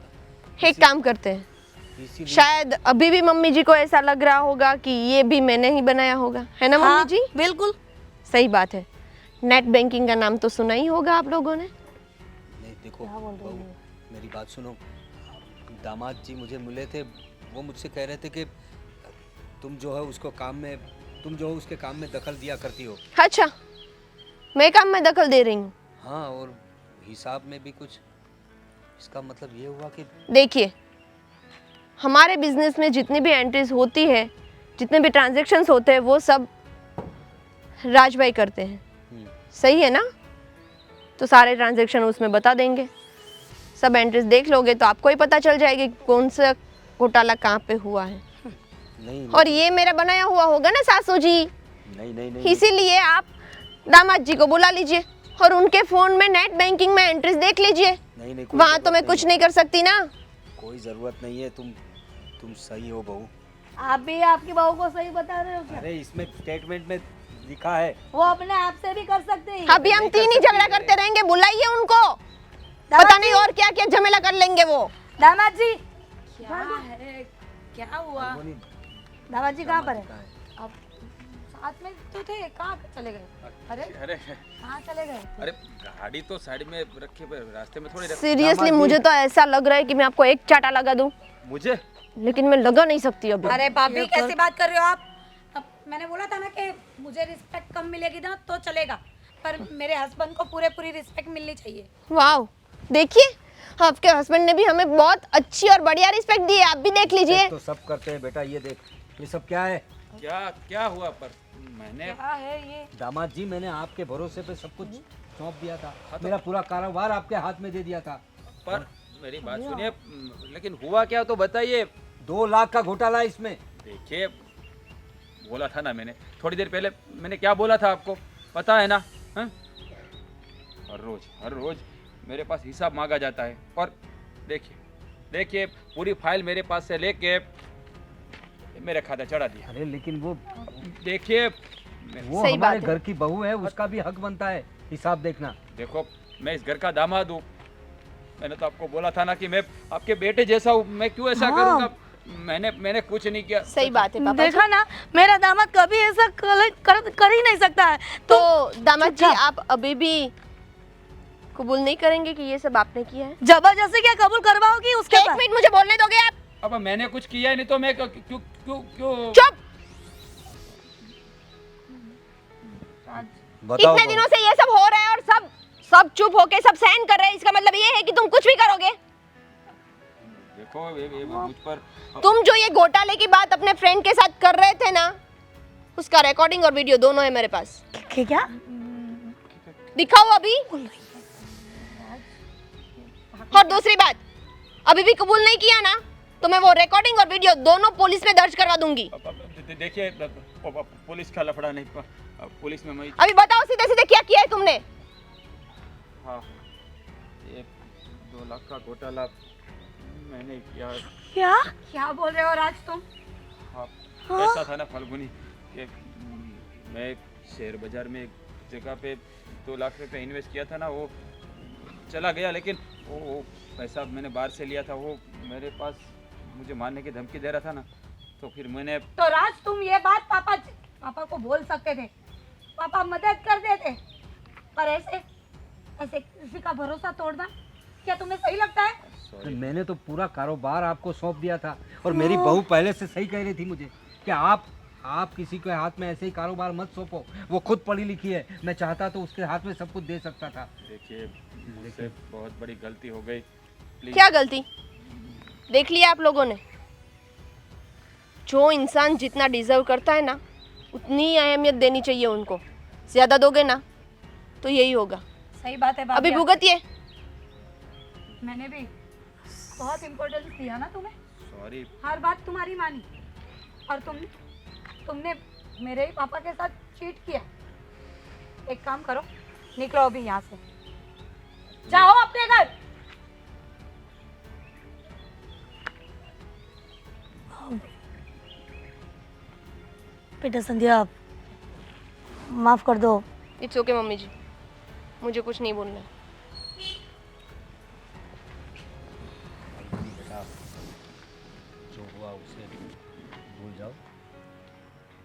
एक काम करते हैं, इसीलिए शायद अभी भी मम्मी जी को ऐसा लग रहा होगा कि ये भी मैंने ही बनाया होगा, है ना हाँ, मम्मी जी? बिल्कुल। सही बात है। नेट बैंकिंग का नाम तो सुना ही होगा आप लोगों ने। नहीं देखो बहू, मेरी बात सुनो। दामाद जी मुझे मिले थे, वो मुझसे कह रहे थे कि तुम जो है उसको काम में, तुम जो है उसके काम में दखल दिया करती हो। अच्छा, मैं काम में दखल दे रही हूँ? हाँ, और हिसाब में भी कुछ। इसका मतलब ये हुआ कि देखिए, हमारे बिजनेस में जितनी भी एंट्रीज होती है, जितने भी ट्रांजैक्शंस होते हैं, वो सब राज भाई करते हैं। सही है ना? तो सारे ट्रांजैक्शन उसमें बता देंगे। सब एंट्रीज देख लोगे तो आपको ही पता चल जाएगी कौन सा घोटाला कहाँ पे हुआ है। नहीं और ये मेरा बनाया हुआ होगा ना सासू जी, नहीं नहीं नहीं इसीलिए आप दामाद जी को बुला लीजिए और उनके फोन में नेट बैंकिंग में एंट्रीज देख लीजिए। नहीं नहीं, कोई वहां तो जरूरत मैं नहीं कुछ है। नहीं कर सकती ना। कोई जरूरत नहीं है, तुम सही हो बहू। आप भी आपकी बहू को सही बता रहे हो क्या? अरे इसमें स्टेटमेंट में लिखा है। वो अपने आप से भी कर सकते हैं। अभी हम तीन ही झगड़ा करते रहेंगे, बुलाइए उनको। पता नहीं और क्या क्या झमेला कर लेंगे वो। दामाद जी, क्या है, क्या हुआ? दामाद जी कहाँ पर है? अब साथ में तो थे, कहाँ चले गए? अरे अरे कहाँ चले गए? अरे गाड़ी तो साइड में रखे पे रास्ते में थोड़ी रख। सीरियसली मुझे तो ऐसा लग रहा है कि मैं आपको एक चाटा लगा दूं, मुझे लेकिन मैं लगा नहीं सकती अभी। अरे भाभी कैसी बात कर रहे हो आप? अब मैंने बोला था ना कि मुझे रिस्पेक्ट कम मिलेगी ना तो चलेगा, पर मेरे हस्बैंड को पूरी रिस्पेक्ट मिलनी चाहिए। वाह, देखिए आपके हस्बैंड ने भी हमें बहुत अच्छी और बढ़िया रिस्पेक्ट दी है, आप भी देख लीजिए। तो सब करते हैं बेटा, ये देख, ये सब क्या है? क्या क्या हुआ? पर मैंने क्या है ये? दामाद जी, मैंने आपके भरोसे पे सब कुछ सौंप दिया था, मेरा पूरा कारोबार आपके हाथ में दे दिया था। पर मेरी बात सुनिए, लेकिन हुआ क्या तो बताइए। 2 लाख का घोटाला इसमें। देखिए, बोला था ना मैंने थोड़ी देर पहले, मैंने क्या बोला था आपको पता है ना? हाँ? हर रोज मेरे पास हिसाब मांगा जाता है, और देखिए पूरी फाइल मेरे पास से लेके मेरे खाते चढ़ा दिया। अरे लेकिन वो देखिए सही हमारे बात है। घर की बहू है, उसका भी हक बनता है हिसाब देखना। देखो, मैं इस घर का दामाद हूँ। मैंने तो आपको बोला था ना कि मैं आपके बेटे जैसा हूँ, मैं क्यों ऐसा करूँगा? मैंने कुछ नहीं किया। सही बात है पापा जी। देखा ना, मेरा दामाद कभी ऐसा कर ही नहीं सकता है। तो दामाद जी, आप अभी भी कबूल नहीं करेंगे कि ये सब आपने किया है? जबरदस्ती क्या कबूल करवाओगी उसके एक पास? मिनट मुझे बोलने दोगे आप? अब मैंने कुछ किया ही नहीं तो मैं क्यों? चुप। बताओ इतने दिनों से ये सब हो रहा है और सब चुप होके सब सहन कर रहे हैं, इसका मतलब ये है कि तुम कुछ भी करोगे? देखो, ये मुझ पर तुम जो ये घोटाले की बात अपने फ्रेंड के साथ कर रहे थे ना, उसका रिकॉर्डिंग और वीडियो दोनों है मेरे पास। क्या? दिखाओ अभी। और दूसरी बात, अभी भी कबूल नहीं किया ना तो मैं वो रिकॉर्डिंग और वीडियो दोनों पुलिस में दर्ज करवा दूंगी। देखिए, पुलिस का लफड़ा नहीं, पुलिस में मैं। अभी बताओ सीधे सीधे क्या किया है तुमने? हाँ, ये 2 लाख का घोटाला मैंने किया। क्या बोल रहे हो राज तुम? हाँ, ऐसा था ना फाल्गुनी कि मैं शेयर बाजार में एक जगह पे 2 लाख रुपए इन्वेस्ट किया था ना, वो चला गया। लेकिन वो पैसा मैंने बाहर से लिया था, वो मेरे पास मुझे मारने की धमकी दे रहा था ना, तो फिर मैंने। तो राज तुम ये बात पापा को बोल सकते थे, पापा मदद कर देते, पर ऐसे किसी का भरोसा तोड़ना क्या तुम्हें सही लगता है? अरे मैंने तो पूरा कारोबार आपको सौंप दिया था, और मेरी बहू पहले से सही कह रही थी मुझे कि आप किसी के हाथ में ऐसे ही कारोबार मत सौंपो। वो खुद पढ़ी लिखी है, मैं चाहता तो उसके हाथ में सब कुछ दे सकता था। देखिए, मुझसे बहुत बड़ी गलती हो गई। प्लीज। क्या गलती? देख लिया आप लोगों ने, जो इंसान जितना डिजर्व करता है ना, उतनी ही अहमियत देनी चाहिए उनको। ज्यादा दोगे ना तो यही होगा। सही बात है अभी भाभी, भुगतिए। मैंने भी बहुत इम्पोर्टेंस दिया ना तुम्हें, सॉरी। हर बात तुम्हारी मानी, और तुमने मेरे ही पापा के साथ चीट किया। एक काम करो, निकलो अभी यहाँ से, जाओ अपने घर। बेटा संध्या, माफ कर दो। इट्स ओके मम्मी जी, मुझे कुछ नहीं बोलना है। उसे भूल जाओ।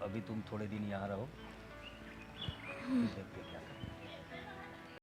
अभी तुम थोड़े दिन यहाँ रहो, फिर देखते क्या करना है।